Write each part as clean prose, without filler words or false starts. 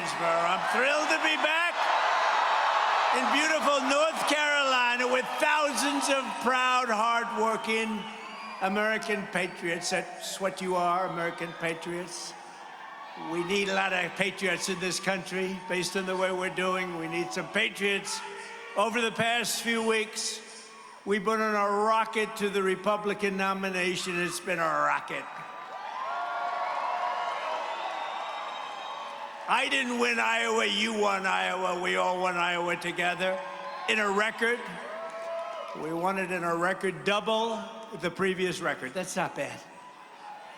Greensboro. I'm thrilled to be back in beautiful North Carolina with thousands of proud, hard-working American patriots. That's what you are, American patriots. We need a lot of patriots in this country. Based on the way we're doing, we need some patriots. Over the past few weeks, we've been on a rocket to the Republican nomination. It's been a rocket. I didn't win Iowa, you won Iowa. We all won Iowa together in a record. We won it in a record, double the previous record. That's not bad.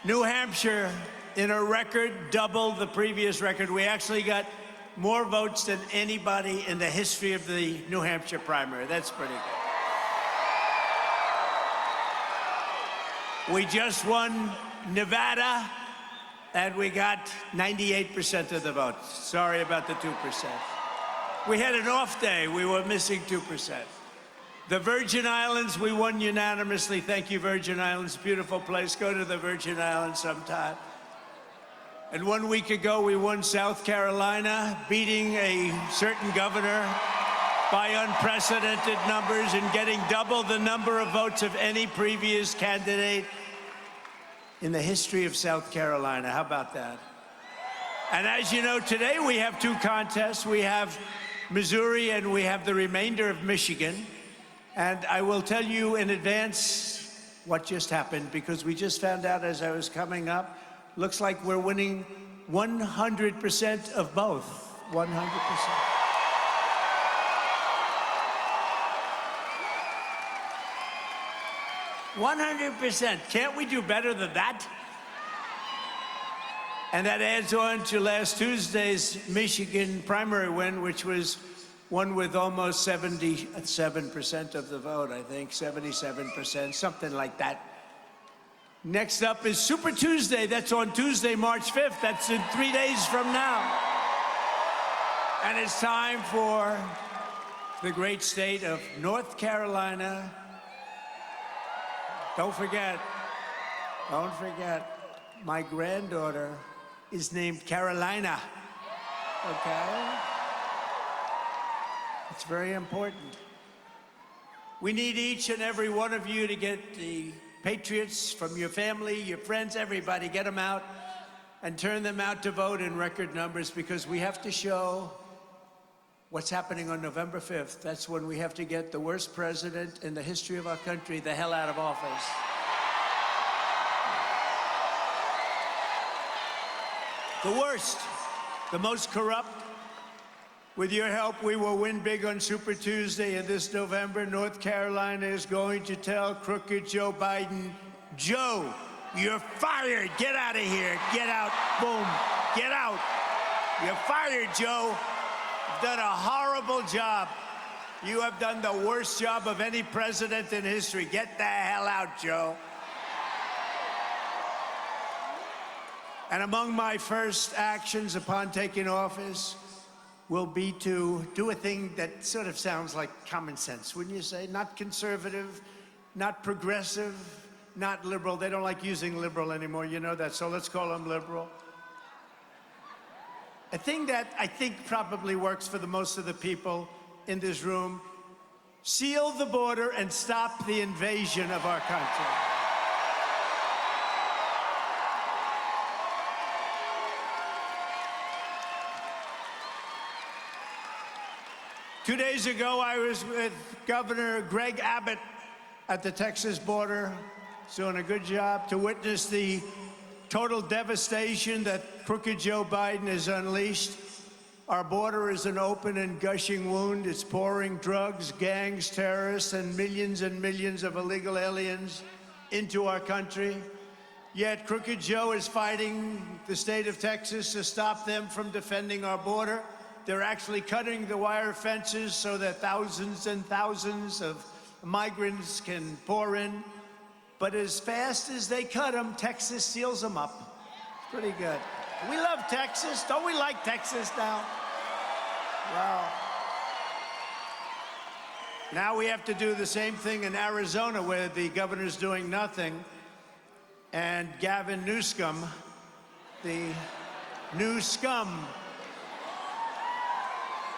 New Hampshire, in a record, double the previous record. We actually got more votes than anybody in the history of the New Hampshire primary. That's pretty good. We just won Nevada, and we got 98% of the votes. Sorry about the 2%. We had an off day. We were missing 2%. The Virgin Islands, we won unanimously. Thank you, Virgin Islands. Beautiful place. Go to the Virgin Islands sometime. And 1 week ago, we won South Carolina, beating a certain governor by unprecedented numbers and getting double the number of votes of any previous candidate in the history of South Carolina. How about that? And as you know, today we have two contests. We have Missouri and we have the remainder of Michigan. And I will tell you in advance what just happened, because we just found out as I was coming up. Looks like we're winning 100% of both. 100%. Can't we do better than that? And that adds on to last Tuesday's Michigan primary win, which was won with almost 77% of the vote, I think, 77%, something like that. Next up is Super Tuesday. That's on Tuesday, March 5th. That's in 3 days from now. And it's time for the great state of North Carolina. Don't forget, my granddaughter is named Carolina, okay? It's very important. We need each and every one of you to get the patriots from your family, your friends, everybody, get them out and turn them out to vote in record numbers, because we have to show what's happening on November 5th. That's when we have to get the worst president in the history of our country the hell out of office. The worst, the most corrupt. With your help, we will win big on Super Tuesday, and this November, North Carolina is going to tell crooked Joe Biden, Joe, you're fired. Get out of here. Get out. Boom. Get out. You're fired, Joe. You've done a horrible job. You have done the worst job of any president in history. Get the hell out, Joe. And among my first actions upon taking office will be to do a thing that sort of sounds like common sense, wouldn't you say? Not conservative, not progressive, not liberal. They don't like using liberal anymore, you know that, so let's call them liberal. A thing that I think probably works for the most of the people in this room: seal the border and stop the invasion of our country. Two days ago, I was with Governor Greg Abbott at the Texas border. He's doing a good job to witness the total devastation that crooked Joe Biden has unleashed. Our border is an open and gushing wound. It's pouring drugs, gangs, terrorists, and millions of illegal aliens into our country. Yet crooked Joe is fighting the state of Texas to stop them from defending our border. They're actually cutting the wire fences so that thousands and thousands of migrants can pour in. But as fast as they cut them, Texas seals them up. It's pretty good. We love Texas. Don't we like Texas now? Well, now we have to do the same thing in Arizona, where the governor's doing nothing. And Gavin Newsom, the new scum,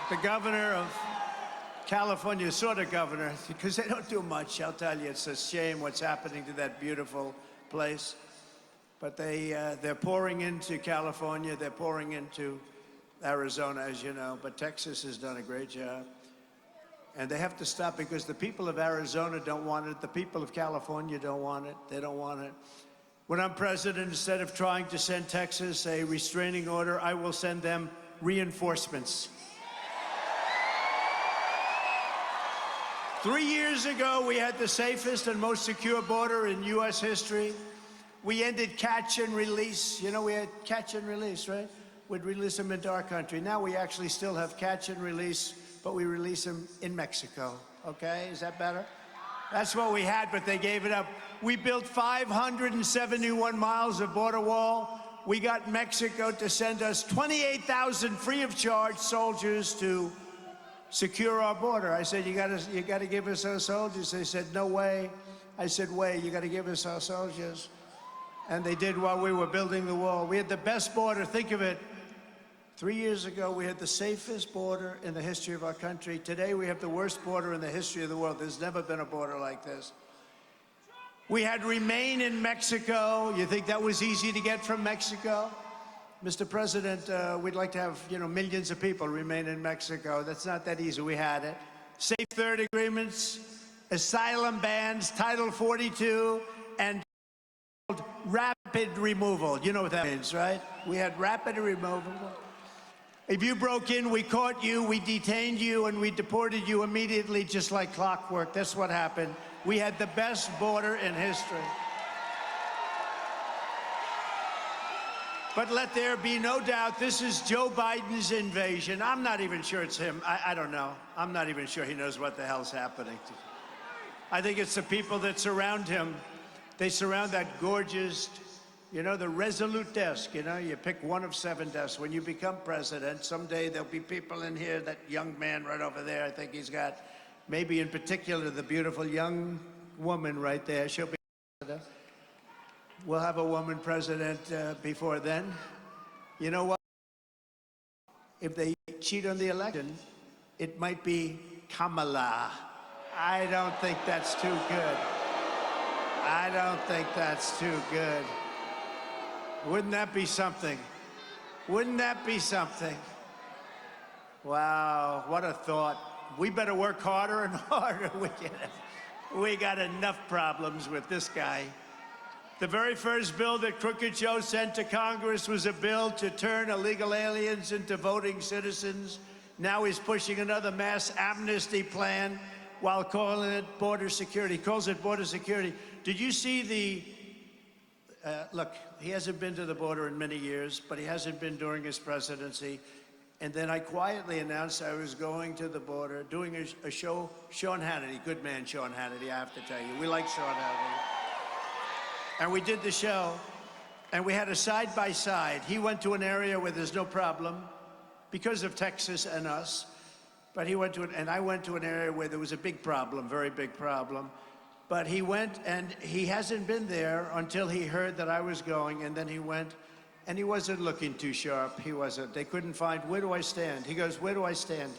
the governor of California, sort of governor, because they don't do much. I'll tell you, it's a shame what's happening to that beautiful place. But they're pouring into California, they're pouring into Arizona, as you know, but Texas has done a great job. And they have to stop because the people of Arizona don't want it. The people of California don't want it. They don't want it. When I'm president, instead of trying to send Texas a restraining order, I will send them reinforcements. 3 years ago, we had the safest and most secure border in U.S. history. We ended catch and release. You know, we had catch and release, right? We'd release them into our country. Now we actually still have catch and release, but we release them in Mexico. Okay, is that better? That's what we had, but they gave it up. We built 571 miles of border wall. We got Mexico to send us 28,000 free of charge soldiers to secure our border. I said, you gotta give us our soldiers. They said, no way. I said, way, you gotta give us our soldiers. And they did while we were building the wall. We had the best border, think of it. 3 years ago, we had the safest border in the history of our country. Today, we have the worst border in the history of the world. There's never been a border like this. We had remain in Mexico. You think that was easy to get from Mexico? Mr. President, we'd like to have, millions of people remain in Mexico. That's not that easy. We had it. Safe third agreements, asylum bans, Title 42, and rapid removal. You know what that means, right? We had rapid removal. If you broke in, we caught you, we detained you, and we deported you immediately, just like clockwork. That's what happened. We had the best border in history. But let there be no doubt, this is Joe Biden's invasion. I'm not even sure it's him. I don't know. I'm not even sure he knows what the hell's happening. I think it's the people that surround him. They surround that gorgeous, the resolute desk. You pick one of 7 desks. When you become president, someday there'll be people in here, that young man right over there, I think he's got, maybe in particular, the beautiful young woman right there. She'll be president. We'll have a woman president before then. You know what? If they cheat on the election, it might be Kamala. I don't think that's too good. I don't think that's too good. Wouldn't that be something? Wouldn't that be something? Wow, what a thought. We better work harder and harder. We got enough problems with this guy. The very first bill that Crooked Joe sent to Congress was a bill to turn illegal aliens into voting citizens. Now he's pushing another mass amnesty plan while calling it border security. He calls it border security. Did you see the, look, he hasn't been to the border in many years, but he hasn't been during his presidency. And then I quietly announced I was going to the border, doing a show, Sean Hannity, good man Sean Hannity, I have to tell you. We like Sean Hannity. And we did the show, and we had a side-by-side. He went to an area where there's no problem because of Texas and us. But he went to and I went to an area where there was a big problem, very big problem. But he went, and he hasn't been there until he heard that I was going, and then he went, and he wasn't looking too sharp. He wasn't. They couldn't find, where do I stand? He goes, where do I stand?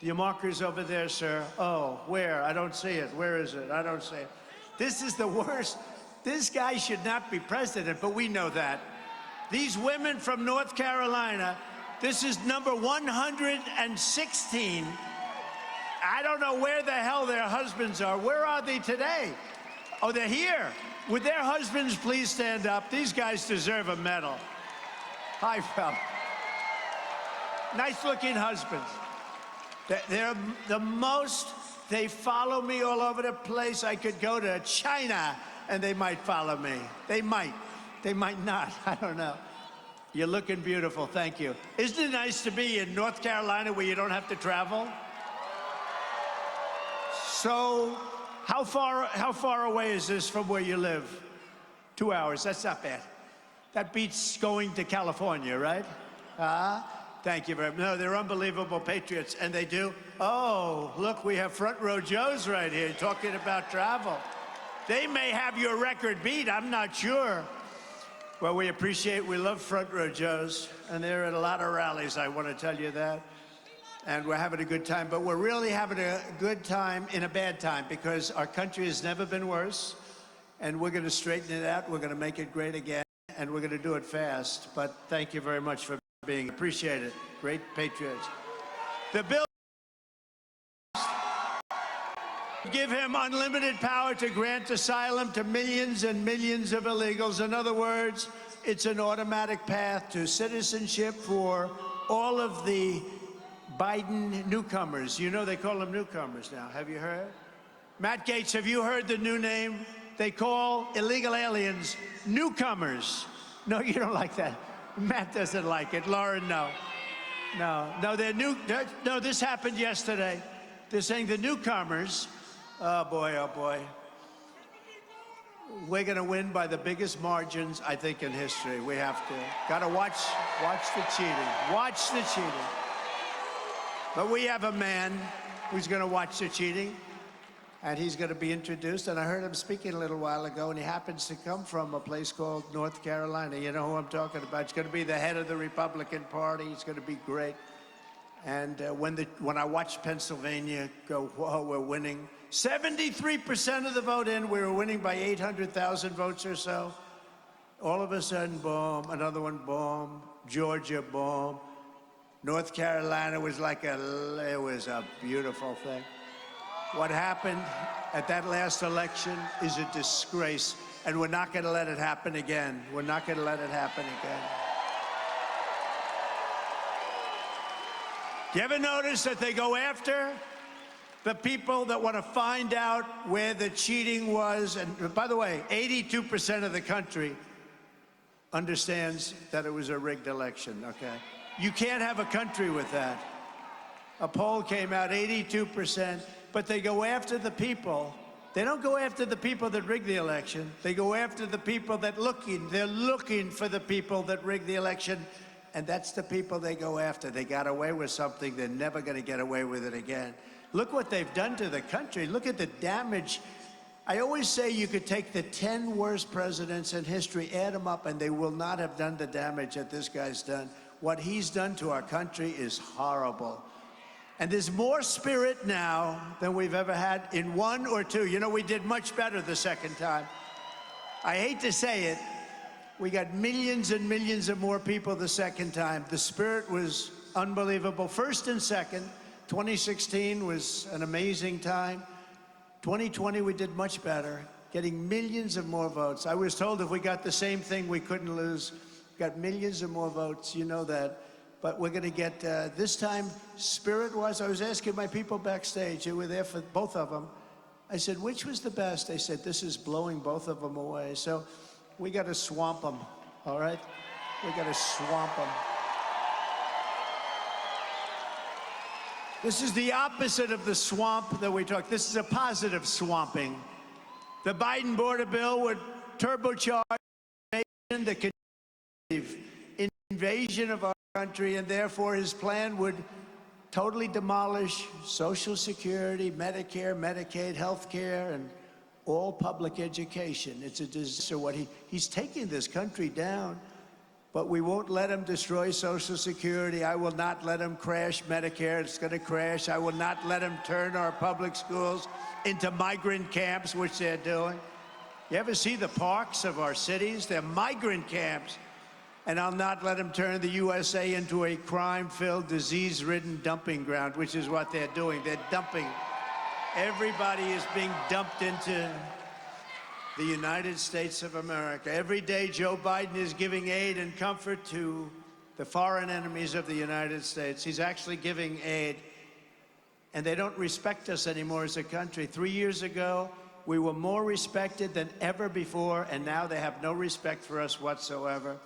Your marker's over there, sir. Oh, where? I don't see it. Where is it? I don't see it. This is the worst. This guy should not be president, but we know that. These women from North Carolina, this is number 116. I don't know where the hell their husbands are. Where are they today? Oh, they're here. Would their husbands please stand up? These guys deserve a medal. Hi, fella. Nice-looking husbands. They're the most, they follow me all over the place. I could go to China, and they might follow me. They might not, I don't know. You're looking beautiful, thank you. Isn't it nice to be in North Carolina where you don't have to travel? So, how far away is this from where you live? 2 hours, that's not bad. That beats going to California, right? Thank you very much. No, they're unbelievable patriots, and they do. Oh, look, we have front row Joes right here talking about travel. They may have your record beat, I'm not sure. Well, we love front row Joes, and they're at a lot of rallies, I want to tell you that. and we're having a good time, but we're really having a good time in a bad time because our country has never been worse, and we're going to straighten it out. We're going to make it great again, and we're going to do it fast. But thank you very much for being. Appreciate it. Great patriots. The bill give him unlimited power to grant asylum to millions and millions of illegals. In other words, it's an automatic path to citizenship for all of the Biden newcomers. You know they call them newcomers now. Have you heard? Matt Gaetz, have you heard the new name? They call illegal aliens newcomers. No, you don't like that. Matt doesn't like it. Lauren, no. No, they're new. No, this happened yesterday. They're saying the newcomers, oh boy. We're going to win by the biggest margins, I think, in history. We have to. Got to watch the cheating. Watch the cheating. But we have a man who's going to watch the cheating, and he's going to be introduced. And I heard him speaking a little while ago, and he happens to come from a place called North Carolina. You know who I'm talking about. He's going to be the head of the Republican Party. He's going to be great. And when I watched Pennsylvania go, whoa, we're winning. 73% of the vote in, we were winning by 800,000 votes or so. All of a sudden, boom, another one, boom, Georgia, boom. North Carolina was it was a beautiful thing. What happened at that last election is a disgrace, and we're not going to let it happen again. We're not going to let it happen again. Do you ever notice that they go after the people that want to find out where the cheating was? And by the way, 82% of the country understands that it was a rigged election, okay? You can't have a country with that. A poll came out, 82%, but they go after the people. They don't go after the people that rigged the election. They go after the people that they're looking for the people that rigged the election, and that's the people they go after. They got away with something. They're never going to get away with it again. Look what they've done to the country. Look at the damage. I always say you could take the 10 worst presidents in history, add them up, and they will not have done the damage that this guy's done. What he's done to our country is horrible. And there's more spirit now than we've ever had in one or two. You know, we did much better the second time. I hate to say it. We got millions and millions of more people the second time. The spirit was unbelievable. First and second, 2016 was an amazing time. 2020, we did much better, getting millions of more votes. I was told if we got the same thing, we couldn't lose. Got millions of more votes, you know that. But we're going to get, this time, spirit-wise, I was asking my people backstage, who were there for both of them. I said, which was the best? They said, this is blowing both of them away. So we got to swamp them, all right? We got to swamp them. This is the opposite of the swamp that we talk. This is a positive swamping. The Biden border bill would turbocharge the invasion of our country, and therefore his plan would totally demolish Social Security, Medicare, Medicaid, health care, and all public education. It's a disaster. He's taking this country down, but we won't let him destroy Social Security. I will not let him crash Medicare. It's going to crash. I will not let him turn our public schools into migrant camps, which they're doing. You ever see the parks of our cities? They're migrant camps. And I'll not let them turn the USA into a crime-filled, disease-ridden dumping ground, which is what they're doing. They're dumping. Everybody is being dumped into the United States of America. Every day, Joe Biden is giving aid and comfort to the foreign enemies of the United States. He's actually giving aid, and they don't respect us anymore as a country. 3 years ago, we were more respected than ever before, and now they have no respect for us whatsoever.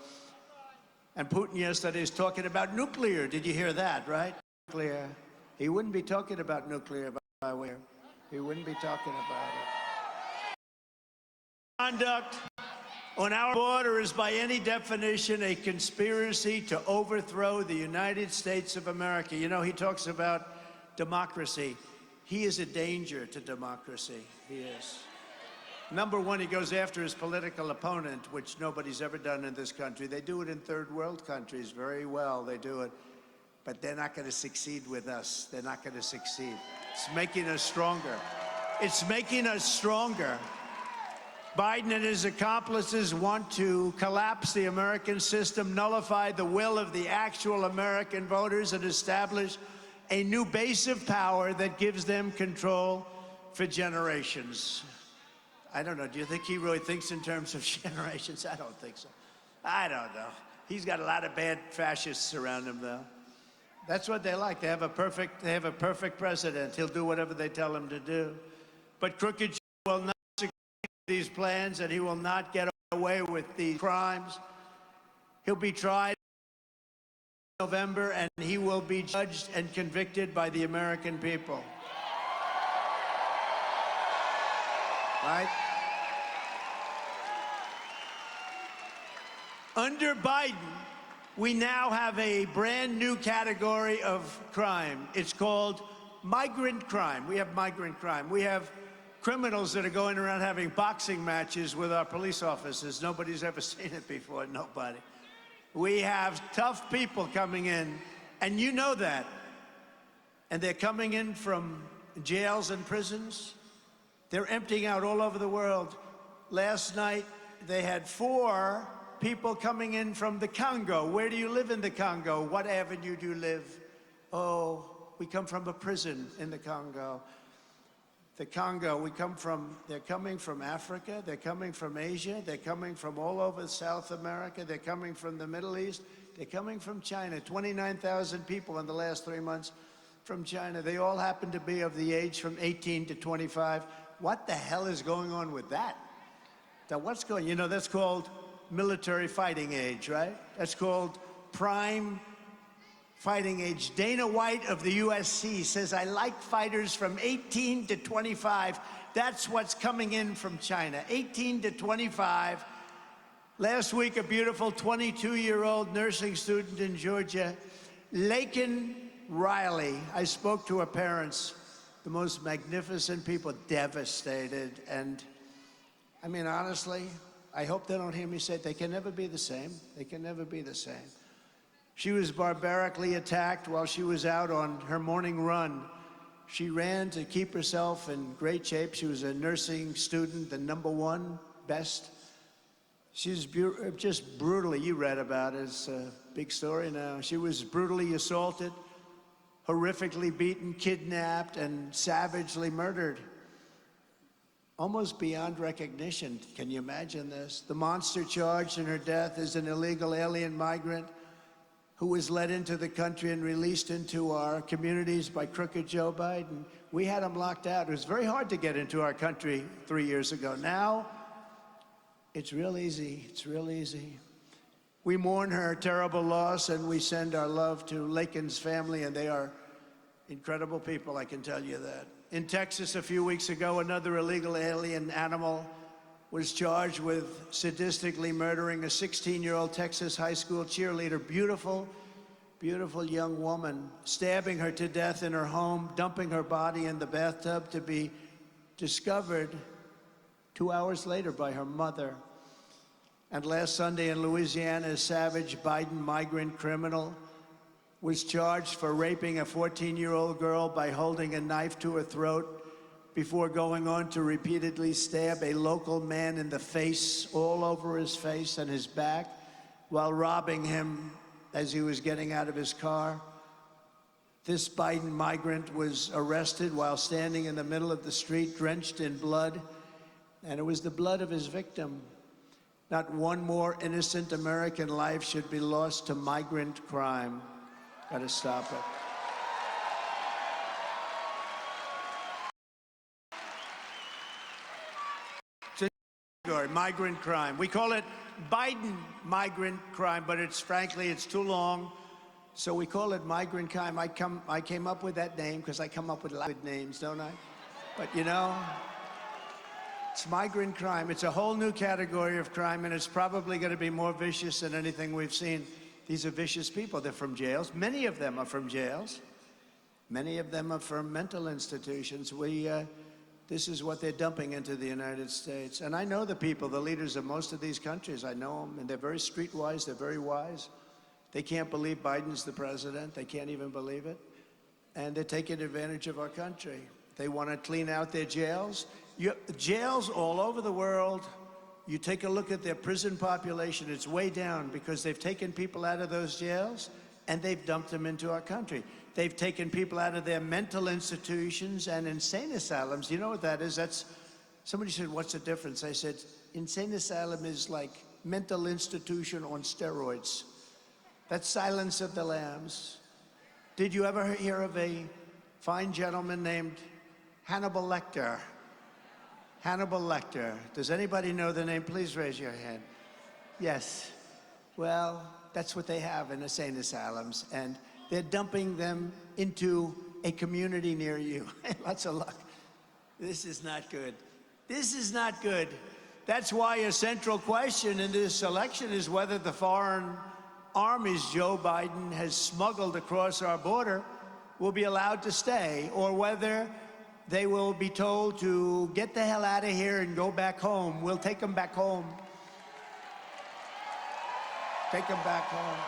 And Putin yesterday is talking about nuclear. Did you hear that, right? Nuclear. He wouldn't be talking about nuclear, by the way. He wouldn't be talking about it. Conduct on our border is by any definition a conspiracy to overthrow the United States of America. You know, he talks about democracy. He is a danger to democracy. He is. Number one, he goes after his political opponent, which nobody's ever done in this country. They do it in third world countries very well. They do it. but they're not going to succeed with us. They're not going to succeed. It's making us stronger. It's making us stronger. Biden and his accomplices want to collapse the American system, nullify the will of the actual American voters, and establish a new base of power that gives them control for generations. I don't know. Do you think he really thinks in terms of generations? I don't think so. I don't know. He's got a lot of bad fascists around him, though. That's what they like. They have a perfect president. He'll do whatever they tell him to do. But crooked will not succeed with these plans, and he will not get away with these crimes. He'll be tried in November, and he will be judged and convicted by the American people. Right? Under Biden, we now have a brand new category of crime. It's called migrant crime. We have migrant crime. We have criminals that are going around having boxing matches with our police officers. Nobody's ever seen it before, nobody. We have tough people coming in, and you know that. And they're coming in from jails and prisons. They're emptying out all over the world. Last night, they had 4 people coming in from the Congo. Where do you live in the Congo? What avenue do you live? Oh, we come from a prison in the Congo. The Congo, they're coming from Africa, they're coming from Asia, they're coming from all over South America, they're coming from the Middle East, they're coming from China. 29,000 people in the last 3 months from China. They all happen to be of the age from 18 to 25. What the hell is going on with that? You know, that's called military fighting age, right? That's called prime fighting age. Dana White of the USC says, I like fighters from 18 to 25. That's what's coming in from China, 18 to 25. Last week, a beautiful 22-year-old nursing student in Georgia, Laken Riley. I spoke to her parents, the most magnificent people, devastated. And I mean, honestly, I hope they don't hear me say it. They can never be the same. They can never be the same. She was barbarically attacked while she was out on her morning run. She ran to keep herself in great shape. She was a nursing student, the #1 best. She's just brutally, you read about it, it's a big story now. She was brutally assaulted, horrifically beaten, kidnapped, and savagely murdered. Almost beyond recognition. Can you imagine this? The monster charged in her death is an illegal alien migrant who was led into the country and released into our communities by crooked Joe Biden. We had him locked out. It was very hard to get into our country 3 years ago. Now, it's real easy. It's real easy. We mourn her terrible loss, and we send our love to Laken's family, and they are incredible people, I can tell you that. In Texas, a few weeks ago, another illegal alien animal was charged with sadistically murdering a 16-year-old Texas high school cheerleader. Beautiful, beautiful young woman, stabbing her to death in her home, dumping her body in the bathtub to be discovered 2 hours later by her mother. And last Sunday in Louisiana, a savage Biden migrant criminal was charged for raping a 14-year-old girl by holding a knife to her throat before going on to repeatedly stab a local man in the face, all over his face and his back, while robbing him as he was getting out of his car. This Biden migrant was arrested while standing in the middle of the street, drenched in blood, and it was the blood of his victim. Not one more innocent American life should be lost to migrant crime. Gotta stop it. Migrant crime. We call it Biden migrant crime, but frankly, it's too long. So we call it migrant crime. I came up with that name because I come up with a lot of names, don't I? But you know, it's migrant crime. It's a whole new category of crime, and it's probably going to be more vicious than anything we've seen. These are vicious people. They're from jails. Many of them are from jails. Many of them are from mental institutions. This is what they're dumping into the United States. And I know the people, the leaders of most of these countries. I know them, and they're very streetwise. They're very wise. They can't believe Biden's the president. They can't even believe it. And they're taking advantage of our country. They want to clean out their jails. Jails all over the world, you take a look at their prison population, it's way down because they've taken people out of those jails and they've dumped them into our country. They've taken people out of their mental institutions and insane asylums. You know what that is? Somebody said, what's the difference? I said, insane asylum is like mental institution on steroids. That's Silence of the Lambs. Did you ever hear of a fine gentleman named Hannibal Lecter? Hannibal Lecter. Does anybody know the name? Please raise your hand. Yes. Well, that's what they have in insane asylums, and they're dumping them into a community near you. Lots of luck. This is not good. This is not good. That's why a central question in this election is whether the foreign armies Joe Biden has smuggled across our border will be allowed to stay, or whether they will be told to get the hell out of here and go back home. We'll take them back home. Take them back home.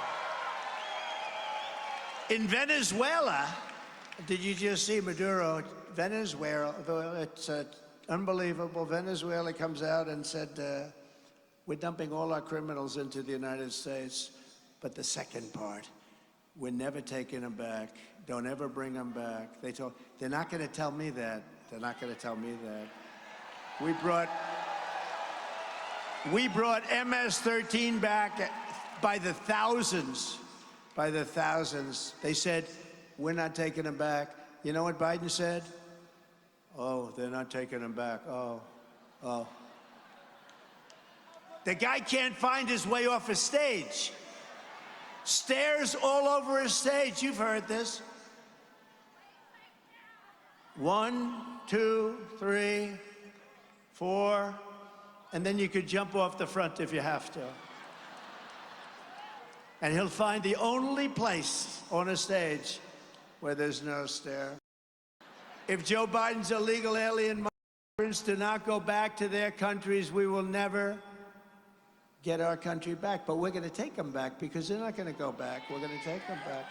In Venezuela, did you just see Maduro? Venezuela, it's unbelievable. Venezuela comes out and said, we're dumping all our criminals into the United States. But the second part, we're never taking them back. Don't ever bring them back. They're not going to tell me that. They're not going to tell me that. We brought MS-13 back by the thousands. By the thousands. They said, we're not taking them back. You know what Biden said? Oh, they're not taking them back. Oh. The guy can't find his way off a stage. Stairs all over his stage. You've heard this. 1, 2, 3, 4, and then you could jump off the front if you have to. And he'll find the only place on a stage where there's no stair. If Joe Biden's illegal alien migrants do not go back to their countries, we will never get our country back. But we're going to take them back because they're not going to go back. We're going to take them back.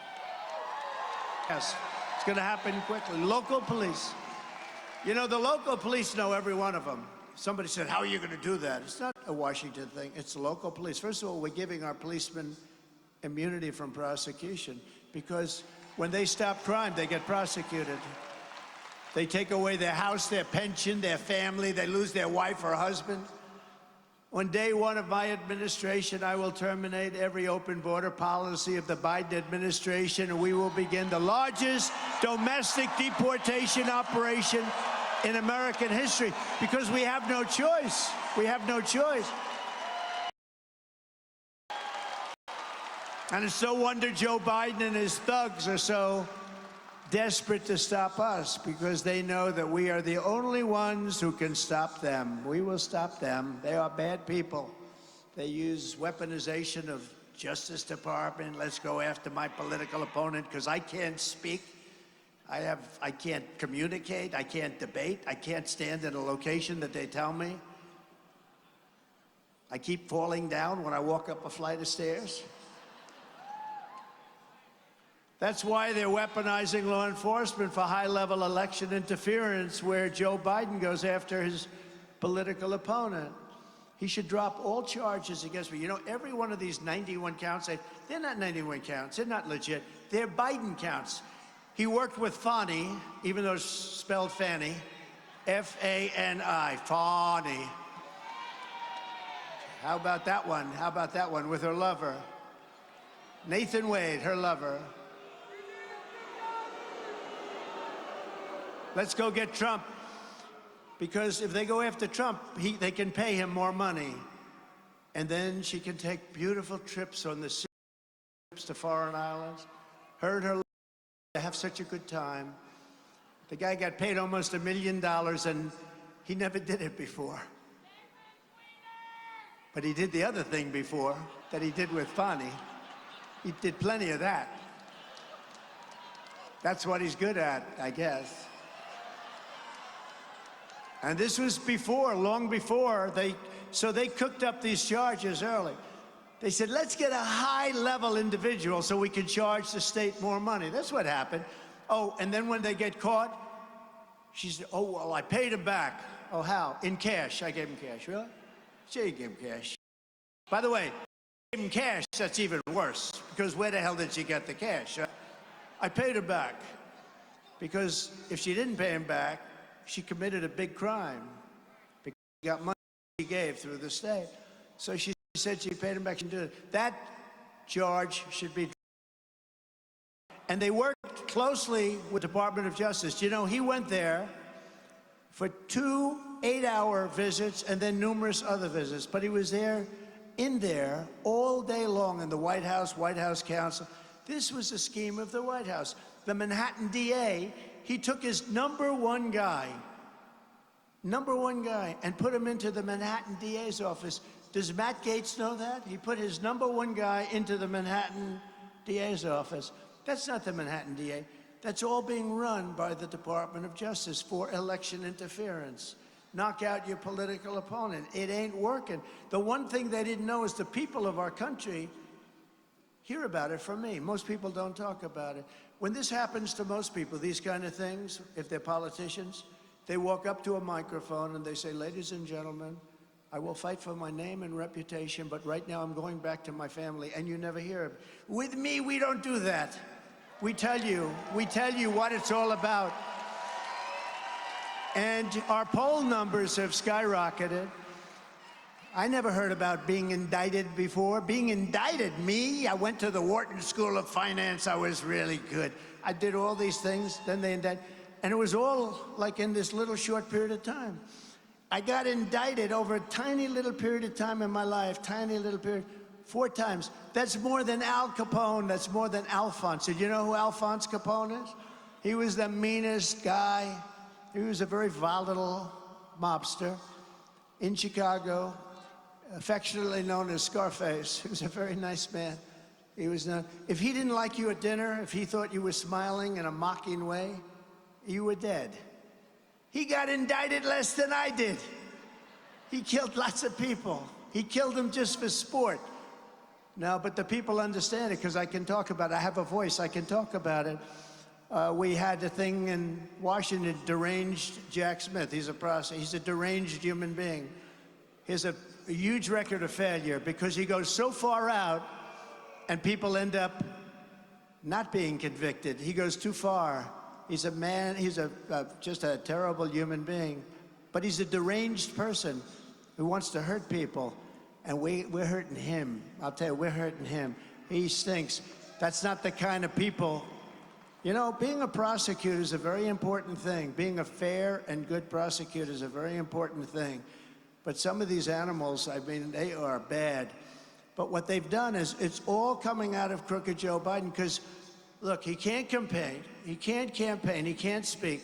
Yes, it's going to happen quickly. Local police. You know, the local police know every one of them. Somebody said, how are you going to do that? It's not a Washington thing. It's the local police. First of all, we're giving our policemen immunity from prosecution because when they stop crime, they get prosecuted. They take away their house, their pension, their family. They lose their wife or husband. On day one of my administration, I will terminate every open border policy of the Biden administration, and we will begin the largest domestic deportation operation in American history because we have no choice. We have no choice. And it's no wonder Joe Biden and his thugs are so desperate to stop us because they know that we are the only ones who can stop them. We will stop them. They are bad people. They use weaponization of Justice Department. Let's go after my political opponent because I can't speak. I can't communicate. I can't debate. I can't stand in a location that they tell me. I keep falling down when I walk up a flight of stairs. That's why they're weaponizing law enforcement for high-level election interference, where Joe Biden goes after his political opponent. He should drop all charges against me. You know, every one of these 91 counts, they're not 91 counts. They're not legit. They're Biden counts. He worked with Fani, even though it's spelled Fanny, F-A-N-I, Fani. How about that one? How about that one with her lover? Nathan Wade, her lover. Let's go get Trump, because if they go after Trump, they can pay him more money. And then she can take beautiful trips on the sea, trips to foreign islands. Her and her have such a good time. The guy got paid almost $1 million, and he never did it before. But he did the other thing before that he did with Fani. He did plenty of that. That's what he's good at, I guess. And this was before, long before, so they cooked up these charges early. They said, let's get a high-level individual so we can charge the state more money. That's what happened. Oh, and then when they get caught, she said, oh, well, I paid him back. Oh, how? In cash. I gave him cash. Really? Sure, you gave him cash. By the way, gave him cash, that's even worse, because where the hell did she get the cash? I paid her back, because if she didn't pay him back, she committed a big crime, because she got money she gave through the state. So she said she paid him back. She did it. That charge should be. And they worked closely with the Department of Justice. You know, he went there for 2 8-hour visits and then numerous other visits, but he was in there all day long in the White House Counsel. This was a scheme of the White House. The Manhattan DA, he took his number one guy, and put him into the Manhattan DA's office. Does Matt Gaetz know that? He put his number one guy into the Manhattan DA's office. That's not the Manhattan DA. That's all being run by the Department of Justice for election interference. Knock out your political opponent. It ain't working. The one thing they didn't know is the people of our country hear about it from me. Most people don't talk about it. When this happens to most people, these kind of things, if they're politicians, they walk up to a microphone and they say, ladies and gentlemen, I will fight for my name and reputation, but right now I'm going back to my family, and you never hear it. With me, we don't do that. We tell you what it's all about. And our poll numbers have skyrocketed. I never heard about being indicted before. Being indicted, me? I went to the Wharton School of Finance. I was really good. I did all these things, then they indicted. And it was all like in this little short period of time. I got indicted over a tiny little period of time in my life, 4 times. That's more than Al Capone, that's more than Alphonse. Did you know who Alphonse Capone is? He was the meanest guy. He was a very volatile mobster in Chicago, affectionately known as Scarface. He was a very nice man. He was not, if he didn't like you at dinner, if he thought you were smiling in a mocking way, you were dead. He got indicted less than I did. He killed lots of people. He killed them just for sport. No, but the people understand it because I can talk about it. I have a voice, I can talk about it. We had a thing in Washington, deranged Jack Smith. He's a deranged human being. He has a huge record of failure because he goes so far out and people end up not being convicted. He goes too far. He's a man, he's just a terrible human being, but he's a deranged person who wants to hurt people, and we're hurting him. I'll tell you, we're hurting him. He stinks. That's not the kind of people. You know, being a prosecutor is a very important thing. Being a fair and good prosecutor is a very important thing. But some of these animals, I mean, they are bad. But what they've done is, it's all coming out of crooked Joe Biden, because look, he can't campaign, he can't speak,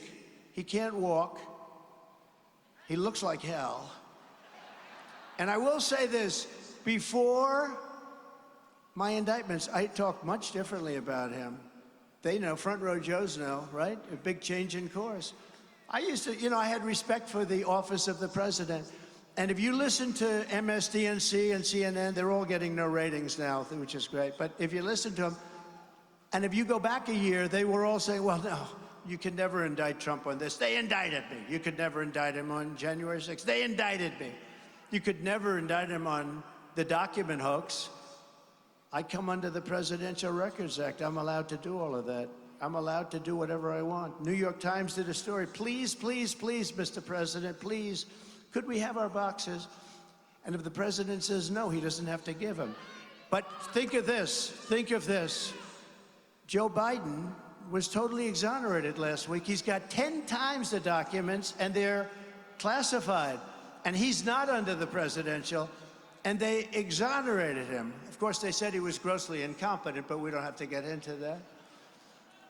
he can't walk. He looks like hell. And I will say this, before my indictments, I talked much differently about him. They know, front row Joes know, right? A big change in course. I used to, you know, I had respect for the office of the president. And if you listen to MSDNC and CNN, they're all getting no ratings now, which is great. But if you listen to them, and if you go back a year, they were all saying, well, no, you can never indict Trump on this. They indicted me. You could never indict him on January 6th. They indicted me. You could never indict him on the document hoax. I come under the Presidential Records Act. I'm allowed to do all of that. I'm allowed to do whatever I want. New York Times did a story. Please, please, please, Mr. President, please, could we have our boxes? And if the president says no, he doesn't have to give them. But think of this. Joe Biden was totally exonerated last week. He's got 10 times the documents, and they're classified. And he's not under the presidential, and they exonerated him. Of course, they said he was grossly incompetent, but we don't have to get into that.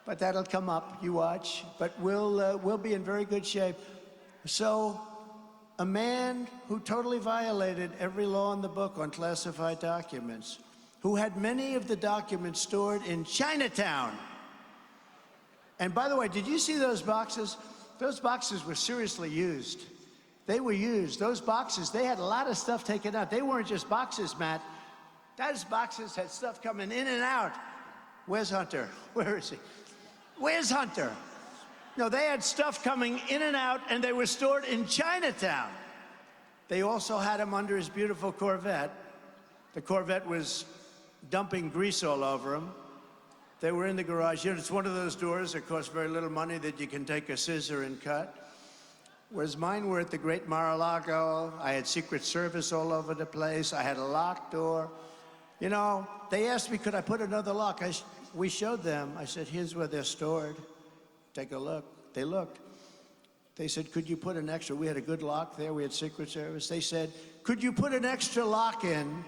But that'll come up, you watch. But we'll be in very good shape. So, a man who totally violated every law in the book on classified documents, who had many of the documents stored in Chinatown. And by the way, did you see those boxes? Those boxes were seriously used. They were used. Those boxes, they had a lot of stuff taken out. They weren't just boxes, Matt. Those boxes had stuff coming in and out. Where's Hunter? Where is he? Where's Hunter? No, they had stuff coming in and out, and they were stored in Chinatown. They also had him under his beautiful Corvette. The Corvette was dumping grease all over him. They were in the garage. You know, it's one of those doors that costs very little money that you can take a scissor and cut. Whereas mine were at the Great Mar-a-Lago. I had Secret Service all over the place. I had a locked door. You know, they asked me, could I put another lock? We showed them. I said, here's where they're stored. Take a look. They looked. They said, could you put an extra? We had a good lock there. We had Secret Service. They said, could you put an extra lock in?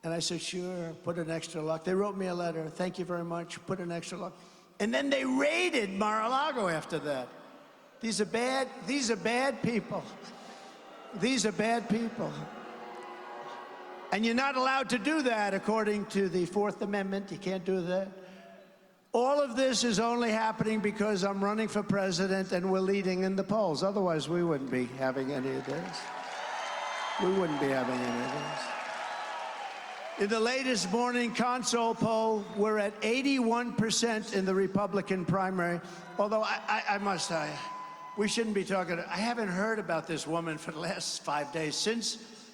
And I said, sure, put an extra lock. They wrote me a letter. Thank you very much. Put an extra lock. And then they raided Mar-a-Lago after that. These are bad people. These are bad people. And you're not allowed to do that according to the Fourth Amendment. You can't do that. All of this is only happening because I'm running for president and we're leading in the polls. Otherwise, we wouldn't be having any of this. We wouldn't be having any of this. In the latest morning console poll, we're at 81% in the Republican primary. Although I must say, we shouldn't be talking. I haven't heard about this woman for the last 5 days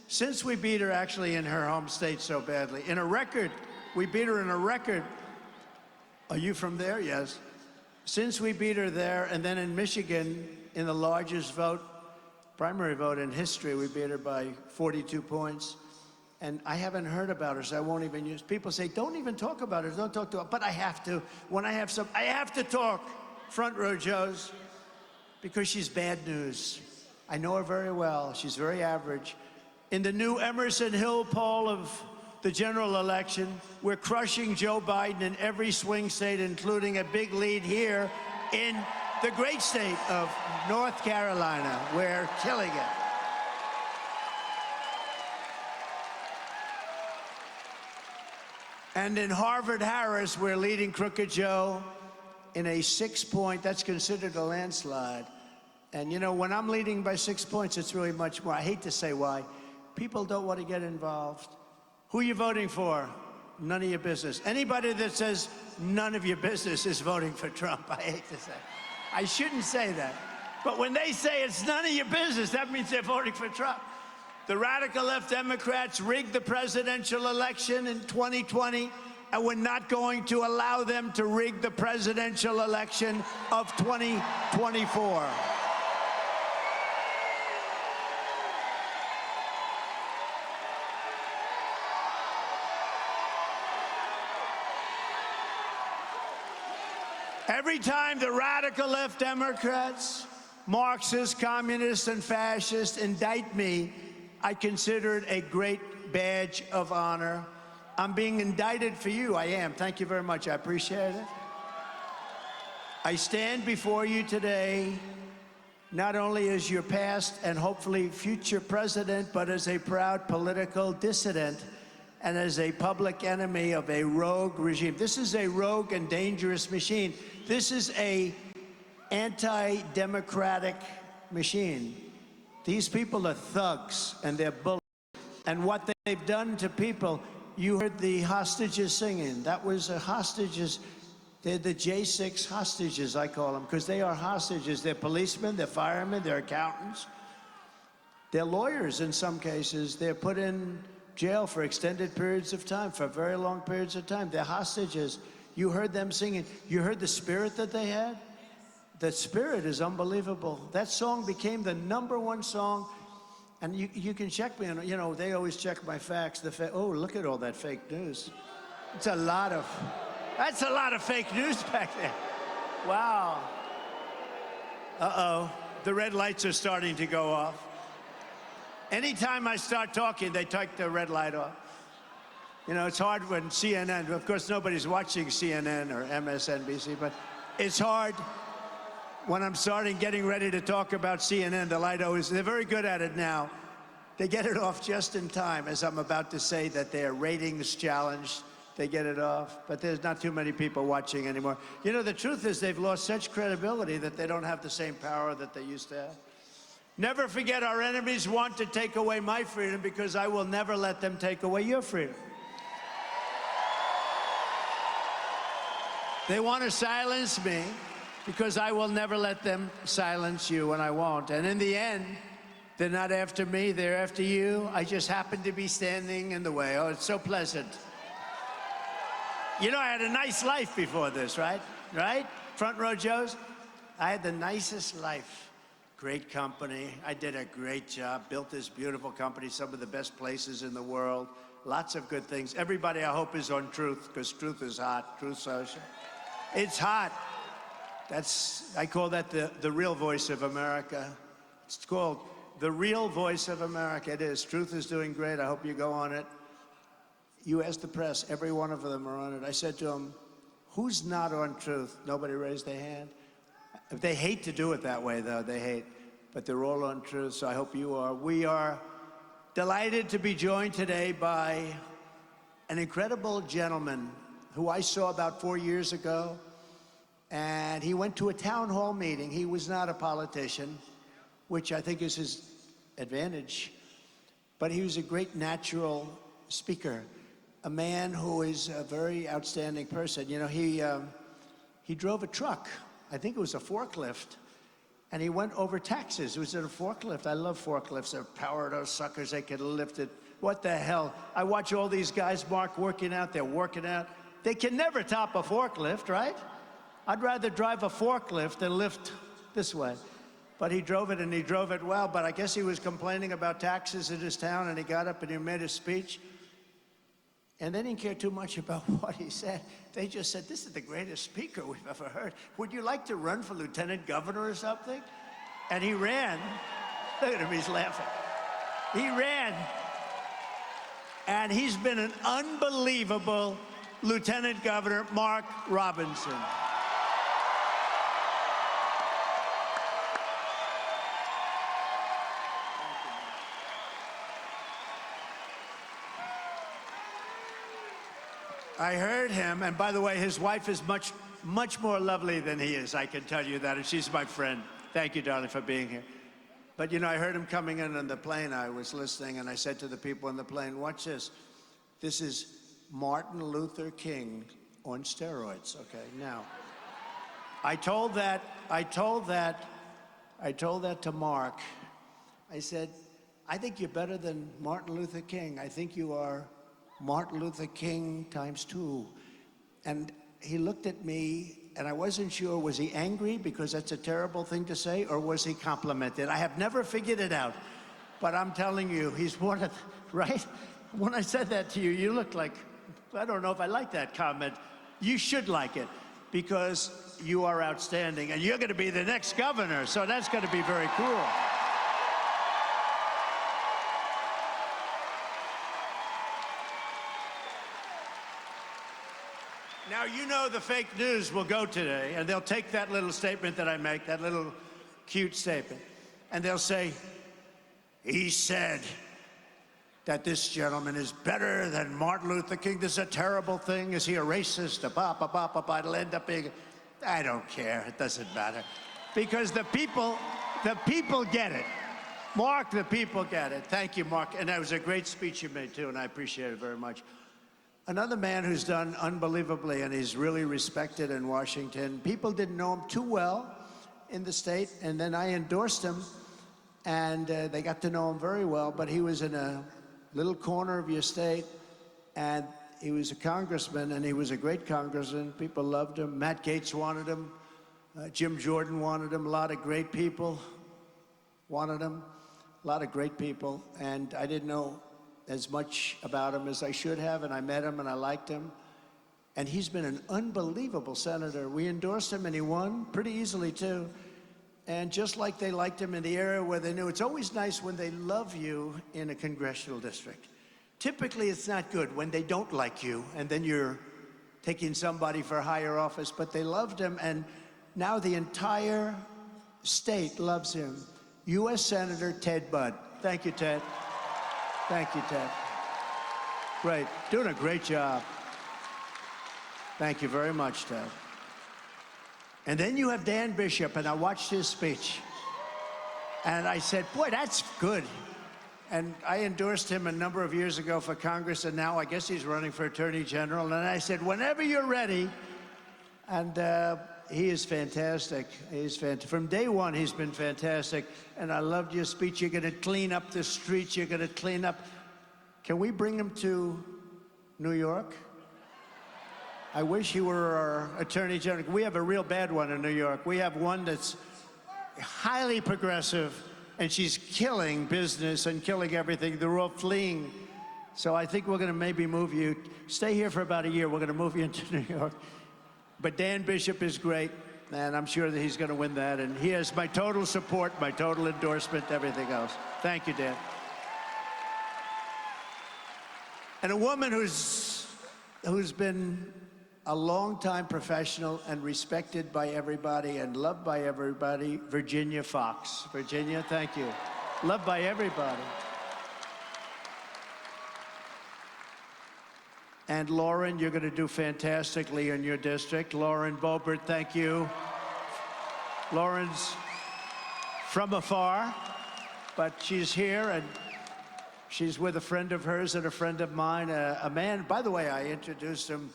since we beat her actually in her home state so badly. In a record, we beat her in a record. Are you from there? Yes. Since we beat her there, and then in Michigan, in the largest vote, primary vote in history, we beat her by 42 points. And I haven't heard about her, so I won't even use. People say, don't even talk about her, don't talk to her. But I have to. When I have I have to talk. Front row Joes, because she's bad news. I know her very well. She's very average. In the new Emerson Hill poll of the general election, we're crushing Joe Biden in every swing state, including a big lead here in the great state of North Carolina. We're killing it. And in Harvard-Harris, we're leading Crooked Joe in a 6-point, that's considered a landslide. And you know, when I'm leading by 6 points, it's really much more. I hate to say why. People don't want to get involved. Who are you voting for? None of your business. Anybody that says none of your business is voting for Trump, I hate to say. I shouldn't say that. But when they say it's none of your business, that means they're voting for Trump. The radical left Democrats rigged the presidential election in 2020, and we're not going to allow them to rig the presidential election of 2024. Every time the radical left Democrats, Marxists, communists, and fascists indict me, I consider it a great badge of honor. I'm being indicted for you. I am. Thank you very much. I appreciate it. I stand before you today not only as your past and hopefully future president, but as a proud political dissident and as a public enemy of a rogue regime. This is a rogue and dangerous machine. This is a anti-democratic machine. These people are thugs, and they're bullies. And what they've done to people, you heard the hostages singing. That was hostages. They're the J6 hostages, I call them, because they are hostages. They're policemen, they're firemen, they're accountants. They're lawyers in some cases. They're put in jail for extended periods of time, for very long periods of time. They're hostages. You heard them singing. You heard the spirit that they had? The spirit is unbelievable. That song became the #1 song. And you can check me on, you know, they always check my facts. Oh, look at all that fake news. That's a lot of fake news back there. Wow. Uh-oh. The red lights are starting to go off. Anytime I start talking, they take the red light off. You know, it's hard when CNN, of course, nobody's watching CNN or MSNBC, but it's hard when I'm getting ready to talk about CNN, the light always, they're very good at it now. They get it off just in time, as I'm about to say that their ratings challenged. They get it off, but there's not too many people watching anymore. You know, the truth is they've lost such credibility that they don't have the same power that they used to have. Never forget, our enemies want to take away my freedom because I will never let them take away your freedom. They want to silence me because I will never let them silence you, and I won't. And in the end, they're not after me, they're after you. I just happen to be standing in the way. Oh, it's so pleasant. You know, I had a nice life before this, right? Right? Front row Joes? I had the nicest life. Great company. I did a great job. Built this beautiful company, some of the best places in the world. Lots of good things. Everybody, I hope, is on truth, because truth is hot. Truth social. It's hot. I call that the real voice of America. It's called the real voice of America. It is. Truth is doing great. I hope you go on it. You ask the press, every one of them are on it. I said to them, who's not on truth? Nobody raised their hand. They hate to do it that way, though. They hate. But they're all on truth, so I hope you are. We are delighted to be joined today by an incredible gentleman who I saw about 4 years ago. And he went to a town hall meeting. He was not a politician, which I think is his advantage. But he was a great natural speaker. A man who is a very outstanding person. You know, he drove a truck. I think it was a forklift. And he went over taxes. It was in a forklift. I love forklifts. They're power those suckers. They can lift it. What the hell? I watch all these guys, Mark, working out. They're working out. They can never top a forklift, right? I'd rather drive a forklift than lift this way. But he drove it, and he drove it well. But I guess he was complaining about taxes in his town, and he got up and he made a speech. And they didn't care too much about what he said. They just said, this is the greatest speaker we've ever heard. Would you like to run for lieutenant governor or something? And he ran. Look at him, he's laughing. He ran. And he's been an unbelievable lieutenant governor, Mark Robinson. I heard him, and by the way, his wife is much, much more lovely than he is, I can tell you that, and she's my friend. Thank you, darling, for being here. But, you know, I heard him coming in on the plane. I was listening, and I said to the people on the plane, watch this. This is Martin Luther King on steroids, okay? Now, I told that to Mark. I said, I think you're better than Martin Luther King. I think you are Martin Luther King ×2. And he looked at me, and I wasn't sure, was he angry because that's a terrible thing to say, or was he complimented? I have never figured it out, but I'm telling you, he's one of, right? When I said that to you, you looked like, I don't know if I like that comment. You should like it, because you are outstanding, and you're gonna be the next governor, so that's gonna be very cool. Now, you know the fake news will go today, and they'll take that little statement that I make, that little cute statement, and they'll say, he said that this gentleman is better than Martin Luther King. This is a terrible thing. Is he a racist? It'll end up being, I don't care. It doesn't matter. Because the people get it. Mark, the people get it. Thank you, Mark. And that was a great speech you made, too, and I appreciate it very much. Another man who's done unbelievably, and he's really respected in Washington. People didn't know him too well in the state, and then I endorsed him, and they got to know him very well, but he was in a little corner of your state, and he was a congressman, and he was a great congressman. People loved him. Matt Gaetz wanted him. Jim Jordan wanted him. A lot of great people wanted him. A lot of great people, and I didn't know as much about him as I should have, and I met him and I liked him. And he's been an unbelievable senator. We endorsed him and he won pretty easily too. And just like they liked him in the era where they knew, it's always nice when they love you in a congressional district. Typically it's not good when they don't like you and then you're taking somebody for a higher office, but they loved him, and now the entire state loves him. U.S. Senator Ted Budd. Thank you, Ted. Thank you, Ted. Great, doing a great job. Thank you very much, Ted. And then you have Dan Bishop, and I watched his speech. And I said, boy, that's good. And I endorsed him a number of years ago for Congress, and now I guess he's running for Attorney General. And I said, whenever you're ready, And he is fantastic. He's from day one, he's been fantastic. And I loved your speech. You're going to clean up the streets. You're going to clean up. Can we bring him to New York? I wish he were our Attorney General. We have a real bad one in New York. We have one that's highly progressive, and she's killing business and killing everything. They're all fleeing. So I think we're going to maybe move you. Stay here for about a year. We're going to move you into New York. But Dan Bishop is great, and I'm sure that he's going to win that. And he has my total support, my total endorsement, everything else. Thank you, Dan. And a woman who's been a long-time professional and respected by everybody and loved by everybody, Virginia Fox. Virginia, thank you. Loved by everybody. And Lauren, you're going to do fantastically in your district. Lauren Boebert, thank you. Lauren's from afar, but she's here, and she's with a friend of hers and a friend of mine, a man, by the way, I introduced him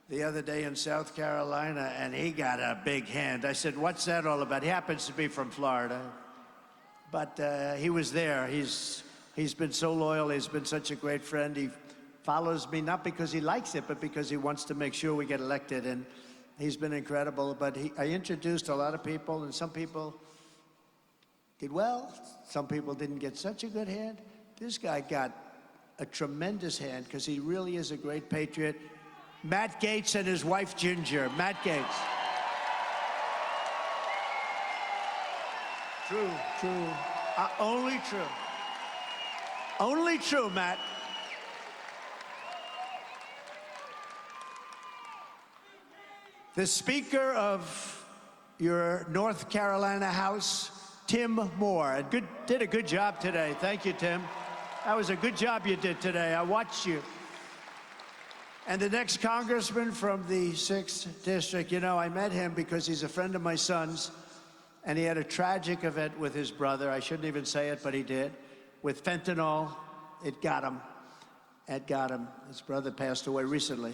the other day in South Carolina, and he got a big hand. I said, what's that all about? He happens to be from Florida, but he was there. He's been so loyal. He's been such a great friend. He follows me not because he likes it, but because he wants to make sure we get elected, and he's been incredible. But I introduced a lot of people, and some people did well. Some people didn't get such a good hand. This guy got a tremendous hand because he really is a great patriot. Matt Gaetz and his wife, Ginger. Matt Gaetz. True, true. Only true. Only true, Matt. The Speaker of your North Carolina House, Tim Moore. Did a good job today. Thank you, Tim. That was a good job you did today. I watched you. And the next congressman from the 6th District, you know, I met him because he's a friend of my son's, and he had a tragic event with his brother. I shouldn't even say it, but he did. With fentanyl, it got him. It got him. His brother passed away recently.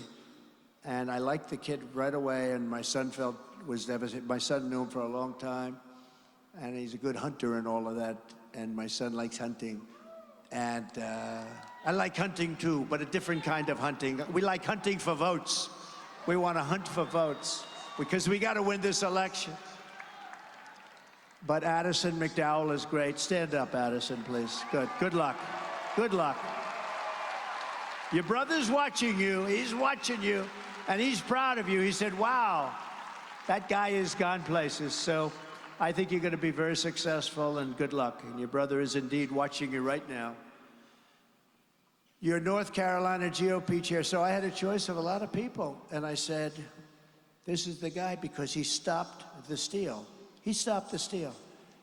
And I liked the kid right away, and my son was devastated. My son knew him for a long time, and he's a good hunter and all of that, and my son likes hunting. And I like hunting too, but a different kind of hunting. We like hunting for votes. We want to hunt for votes because we got to win this election. But Addison McDowell is great. Stand up, Addison, please. Good. Good luck. Good luck. Your brother's watching you. He's watching you, and he's proud of you. He said, wow, that guy has gone places. So I think you're going to be very successful, and good luck. And your brother is indeed watching you right now. You're North Carolina GOP chair. So I had a choice of a lot of people, and I said, this is the guy because he stopped the steal. He stopped the steal.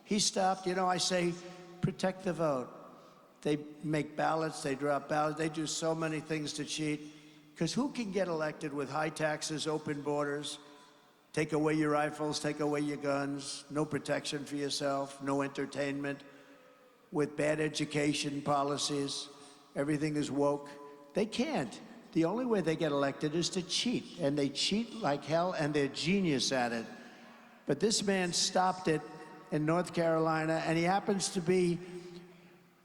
He stopped, you know, I say, protect the vote. They make ballots, they drop ballots, they do so many things to cheat. Because who can get elected with high taxes, open borders, take away your rifles, take away your guns, no protection for yourself, no entertainment, with bad education policies, everything is woke? They can't. The only way they get elected is to cheat, and they cheat like hell, and they're genius at it. But this man stopped it in North Carolina, and he happens to be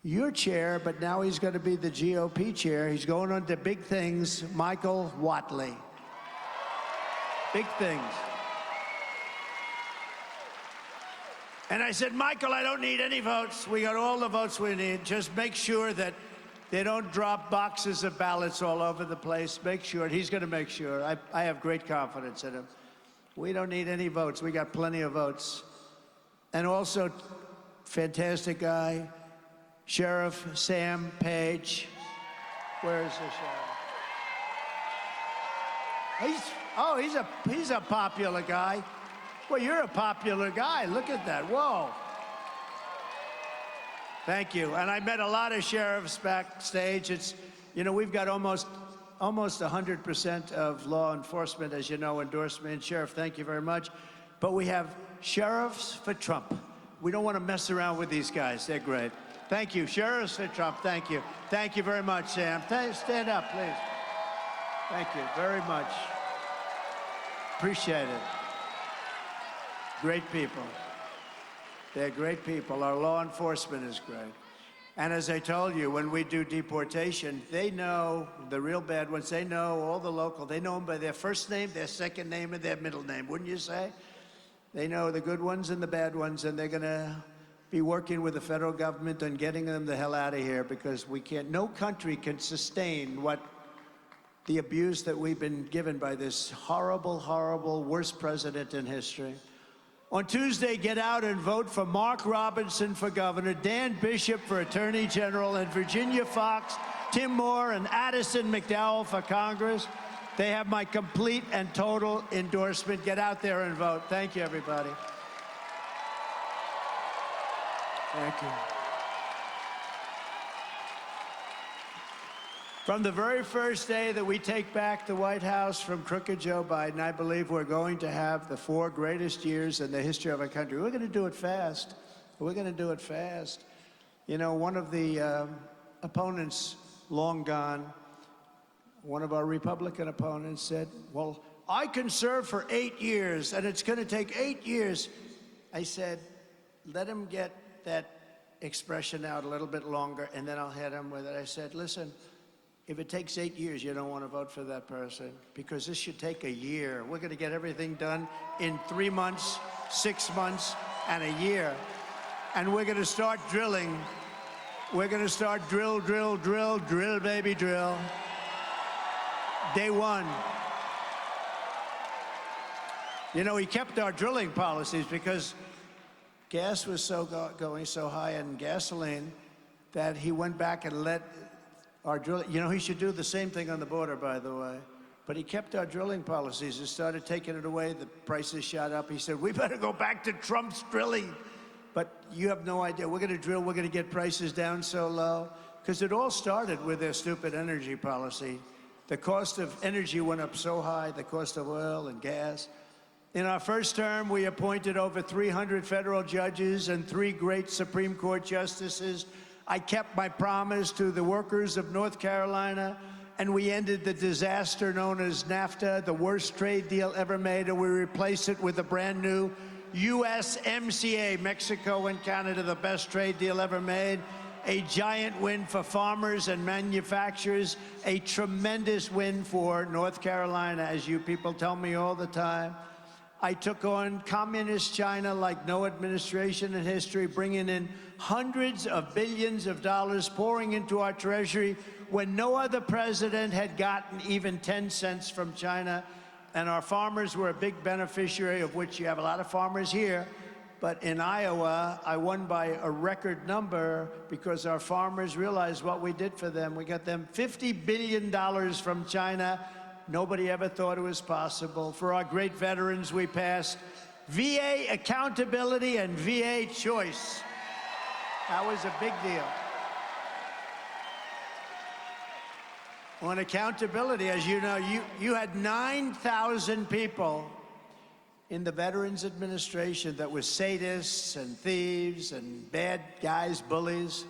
your chair, but now he's going to be the GOP chair. He's going on to big things. Michael Whatley. Big things. And I said, Michael, I don't need any votes. We got all the votes we need. Just make sure that they don't drop boxes of ballots all over the place. Make sure. He's going to make sure. I have great confidence in him. We don't need any votes. We got plenty of votes. And also, fantastic guy, Sheriff Sam Page. Where is the sheriff? He's a popular guy. Well, you're a popular guy. Look at that. Whoa. Thank you. And I met a lot of sheriffs backstage. It's, you know, we've got almost 100% of law enforcement, as you know, endorsement. Sheriff, thank you very much. But we have sheriffs for Trump. We don't want to mess around with these guys. They're great. Thank you. Sheriffs for Trump. Thank you. Thank you very much, Sam. Stand up, please. Thank you very much. Appreciate it. Great people. They're great people. Our law enforcement is great. And as I told you, when we do deportation, they know the real bad ones. They know all the local. They know them by their first name, their second name, and their middle name, wouldn't you say? They know the good ones and the bad ones, and they're going to be working with the federal government on getting them the hell out of here, because we can't, no country can sustain what the abuse that we've been given by this horrible, horrible, worst president in history. On Tuesday, get out and vote for Mark Robinson for governor, Dan Bishop for attorney general, and Virginia Fox, Tim Moore, and Addison McDowell for Congress. They have my complete and total endorsement. Get out there and vote. Thank you, everybody. Thank you. From the very first day that we take back the White House from crooked Joe Biden, I believe we're going to have the 4 greatest years in the history of our country. We're going to do it fast. We're going to do it fast. You know, one of the opponents, long gone, one of our Republican opponents said, well, I can serve for 8 years, and it's going to take 8 years. I said, let him get that expression out a little bit longer, and then I'll hit him with it. I said, listen, if it takes 8 years, you don't want to vote for that person, because this should take a year. We're going to get everything done in 3 months, 6 months, and a year. And we're going to start drilling. We're going to start drill, baby, drill. Day one. You know, he kept our drilling policies because gas was going so high in gasoline that he went back and let our drilling. You know, he should do the same thing on the border, by the way. But he kept our drilling policies and started taking it away. The prices shot up. He said, we better go back to Trump's drilling. But you have no idea. We're going to drill. We're going to get prices down so low. Because it all started with their stupid energy policy. The cost of energy went up so high, the cost of oil and gas. In our first term, we appointed over 300 federal judges and 3 great Supreme Court justices. I kept my promise to the workers of North Carolina, and we ended the disaster known as NAFTA, the worst trade deal ever made, and we replaced it with a brand new USMCA, Mexico and Canada, the best trade deal ever made. A giant win for farmers and manufacturers, a tremendous win for North Carolina, as you people tell me all the time. I took on communist China like no administration in history, bringing in hundreds of billions of dollars pouring into our treasury when no other president had gotten even 10 cents from China. And our farmers were a big beneficiary, of which you have a lot of farmers here. But in Iowa, I won by a record number because our farmers realized what we did for them. We got them $50 billion from China. Nobody ever thought it was possible. For our great veterans, we passed VA accountability and VA choice. That was a big deal. On accountability, as you know, you had 9,000 people in the Veterans Administration that were sadists and thieves and bad guys, bullies,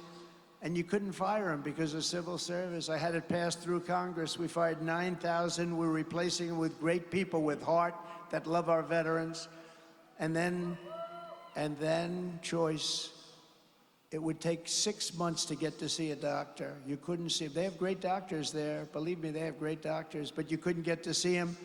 and you couldn't fire them because of civil service. I had it passed through Congress. We fired 9,000. We're replacing them with great people with heart that love our veterans. And then choice. It would take 6 months to get to see a doctor. You couldn't see them. They have great doctors there. Believe me, they have great doctors, but you couldn't get to see them.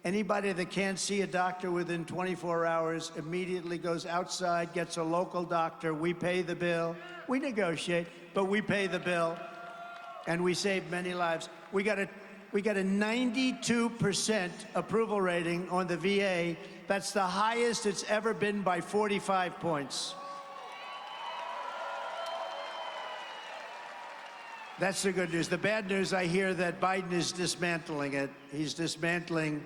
Anybody that can't see a doctor within 24 hours immediately goes outside, gets a local doctor. We pay the bill. We negotiate, but we pay the bill, and we save many lives. We got a 92% approval rating on the VA. That's the highest it's ever been by 45 points. That's the good news. The bad news, I hear that Biden is dismantling it. He's dismantling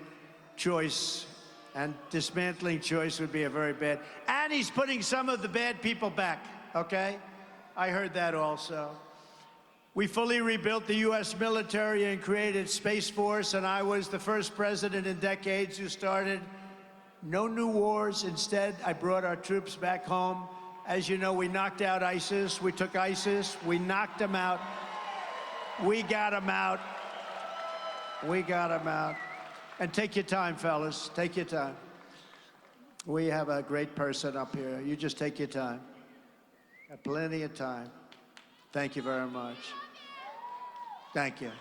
choice, and dismantling choice would be a very bad. And he's putting some of the bad people back, okay? I heard that also. We fully rebuilt the U.S. military and created Space Force, and I was the first president in decades who started no new wars. Instead, I brought our troops back home. As you know, we knocked out ISIS. We took ISIS. We knocked them out. We got them out. We got them out. And take your time, fellas. Take your time. We have a great person up here. You just take your time. Have plenty of time. Thank you very much. Thank you.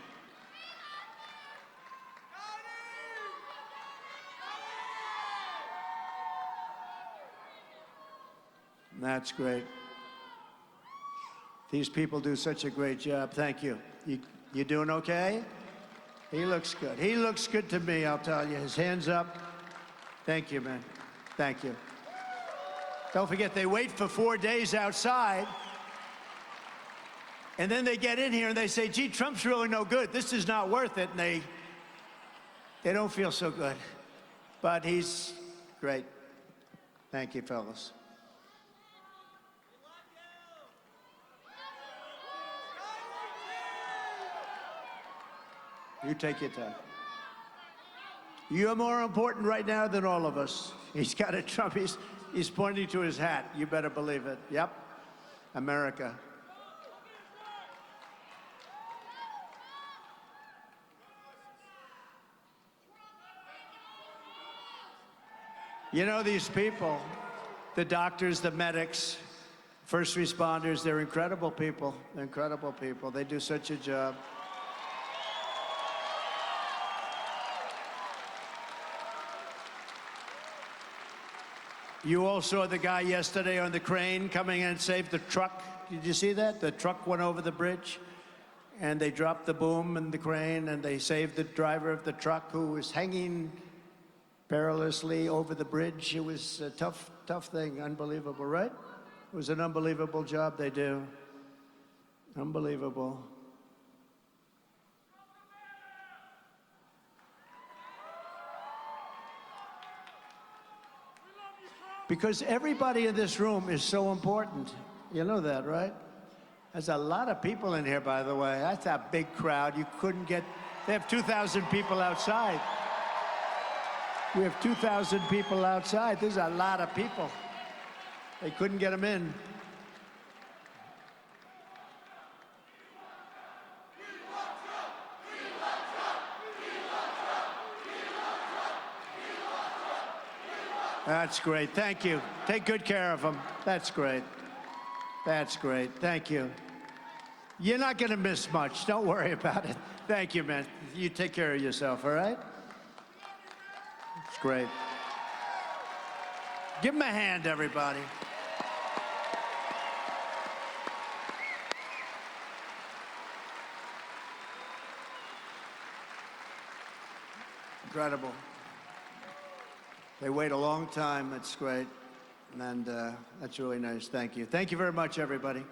That's great. These people do such a great job. Thank you. You doing okay? He looks good. He looks good to me, I'll tell you. His hands up. Thank you, man. Thank you. Don't forget, they wait for 4 days outside, and then they get in here and they say, gee, Trump's really no good. This is not worth it. And they don't feel so good. But he's great. Thank you, fellas. You take your time. You're more important right now than all of us. He's got a Trump. He's pointing to his hat. You better believe it. Yep. America. You know, these people, the doctors, the medics, first responders, they're incredible people. They're incredible people. They do such a job. You all saw the guy yesterday on the crane coming in and saved the truck. Did you see that? The truck went over the bridge, and they dropped the boom and the crane, and they saved the driver of the truck who was hanging perilously over the bridge. It was a tough thing. Unbelievable, right? It was an unbelievable job they do. Unbelievable. Because everybody in this room is so important. You know that, right? There's a lot of people in here, by the way. That's a big crowd. You couldn't get... They have 2,000 people outside. We have 2,000 people outside. There's a lot of people. They couldn't get them in. That's great. Thank you. Take good care of them. That's great. That's great. Thank you. You're not going to miss much. Don't worry about it. Thank you, man. You take care of yourself, all right? It's great. Give him a hand, everybody. Incredible. They wait a long time. That's great. And that's really nice. Thank you. Thank you very much, everybody.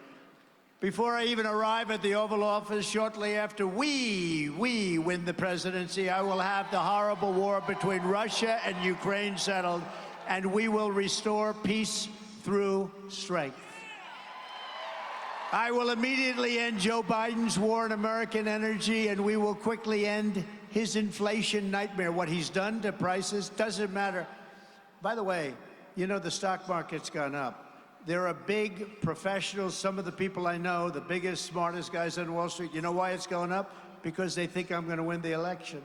Before I even arrive at the Oval Office, shortly after we win the presidency, I will have the horrible war between Russia and Ukraine settled, and we will restore peace through strength. I will immediately end Joe Biden's war on American energy, and we will quickly end his inflation nightmare. What he's done to prices doesn't matter. By the way, you know, the stock market's gone up. There are big professionals, some of the people I know, the biggest, smartest guys on Wall Street. You know why it's going up? Because they think I'm going to win the election.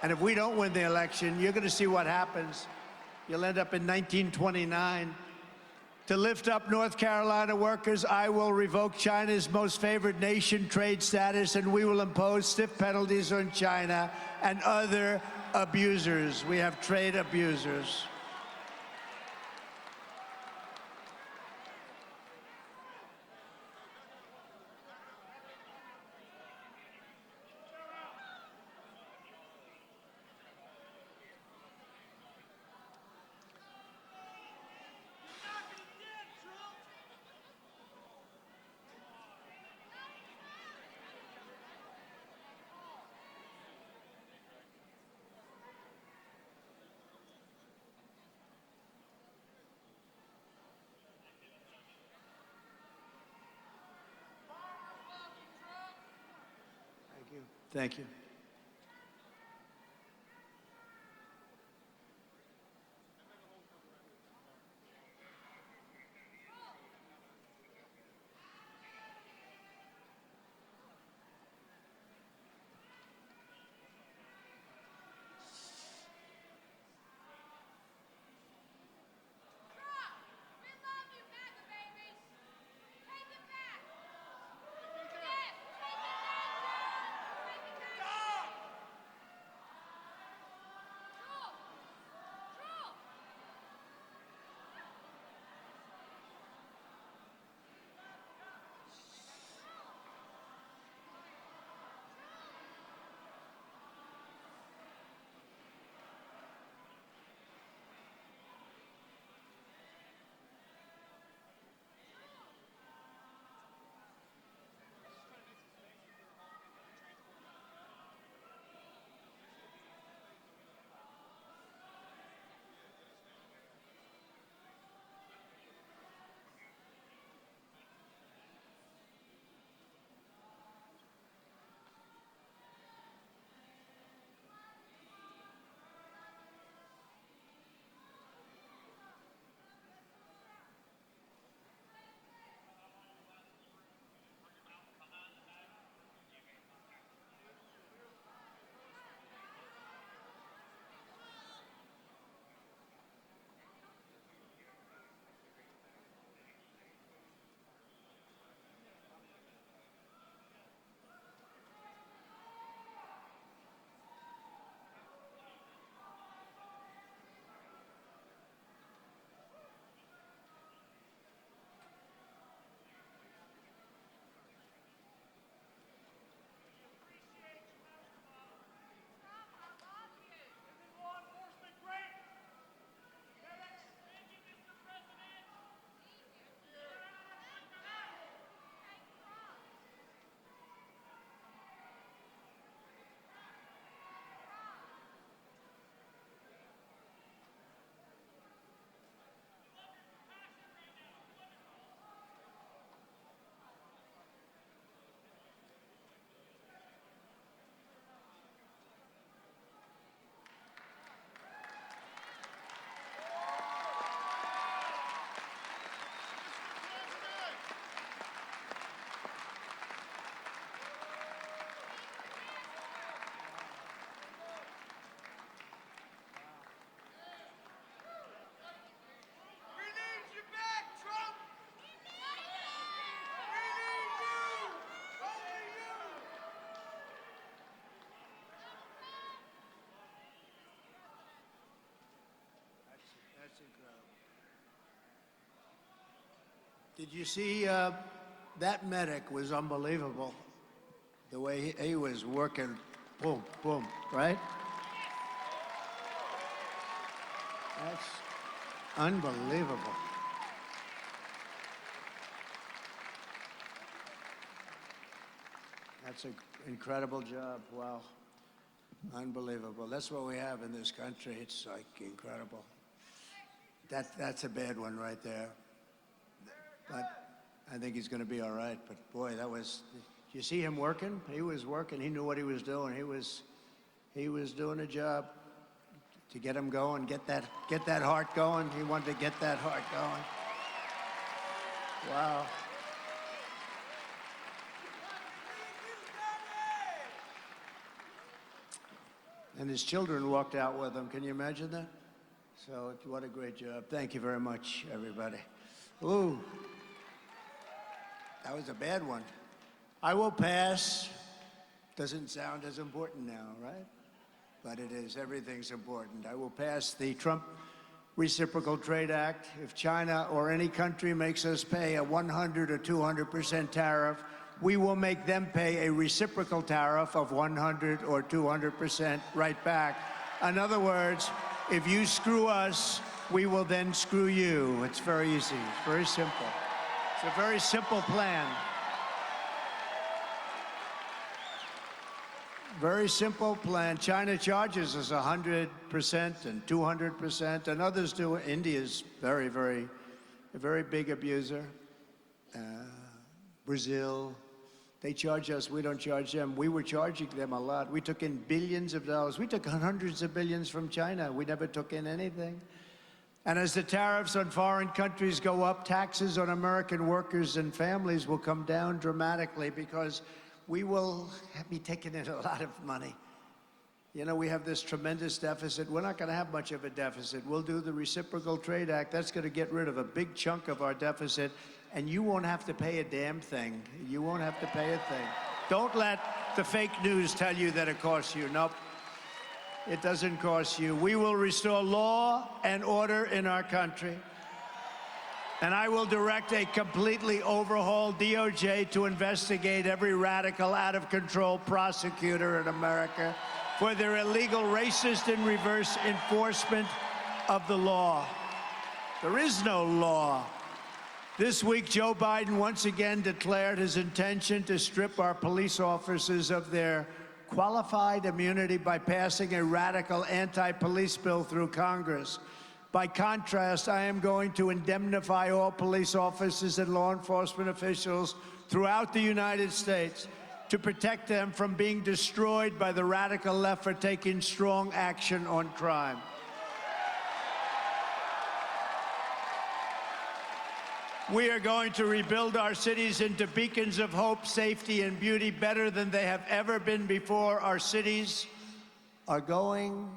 And if we don't win the election, you're going to see what happens. You'll end up in 1929. To lift up North Carolina workers, I will revoke China's most favored nation trade status, and we will impose stiff penalties on China and other abusers. We have trade abusers. Thank you. Did you see that medic was unbelievable? The way he was working, boom, boom, right? That's unbelievable. That's an incredible job. Wow. Unbelievable. That's what we have in this country. It's like incredible. That's a bad one right there. But I think he's going to be all right. But boy, you see him working? He was working. He knew what he was doing. He was doing a job to get him going, get that heart going. He wanted to get that heart going. Wow. And his children walked out with him. Can you imagine that? So what a great job. Thank you very much, everybody. Ooh, that was a bad one. I will pass. Doesn't sound as important now, right? But it is. Everything's important. I will pass the Trump Reciprocal Trade Act. If China or any country makes us pay a 100 or 200% tariff, we will make them pay a reciprocal tariff of 100 or 200% right back. In other words, if you screw us, we will then screw you. It's very easy. It's very simple. It's a very simple plan. Very simple plan. China charges us 100% and 200%, and others do. India's a very big abuser. Brazil. They charge us, we don't charge them. We were charging them a lot. We took in billions of dollars. We took hundreds of billions from China. We never took in anything. And as the tariffs on foreign countries go up, taxes on American workers and families will come down dramatically because we will be taking in a lot of money. You know, we have this tremendous deficit. We're not going to have much of a deficit. We'll do the Reciprocal Trade Act. That's going to get rid of a big chunk of our deficit. And you won't have to pay a damn thing. You won't have to pay a thing. Don't let the fake news tell you that it costs you. Nope. It doesn't cost you. We will restore law and order in our country. And I will direct a completely overhauled DOJ to investigate every radical, out-of-control prosecutor in America for their illegal, racist, and reverse enforcement of the law. There is no law. This week, Joe Biden once again declared his intention to strip our police officers of their qualified immunity by passing a radical anti-police bill through Congress. By contrast, I am going to indemnify all police officers and law enforcement officials throughout the United States to protect them from being destroyed by the radical left for taking strong action on crime. We are going to rebuild our cities into beacons of hope, safety, and beauty better than they have ever been before. Our cities are going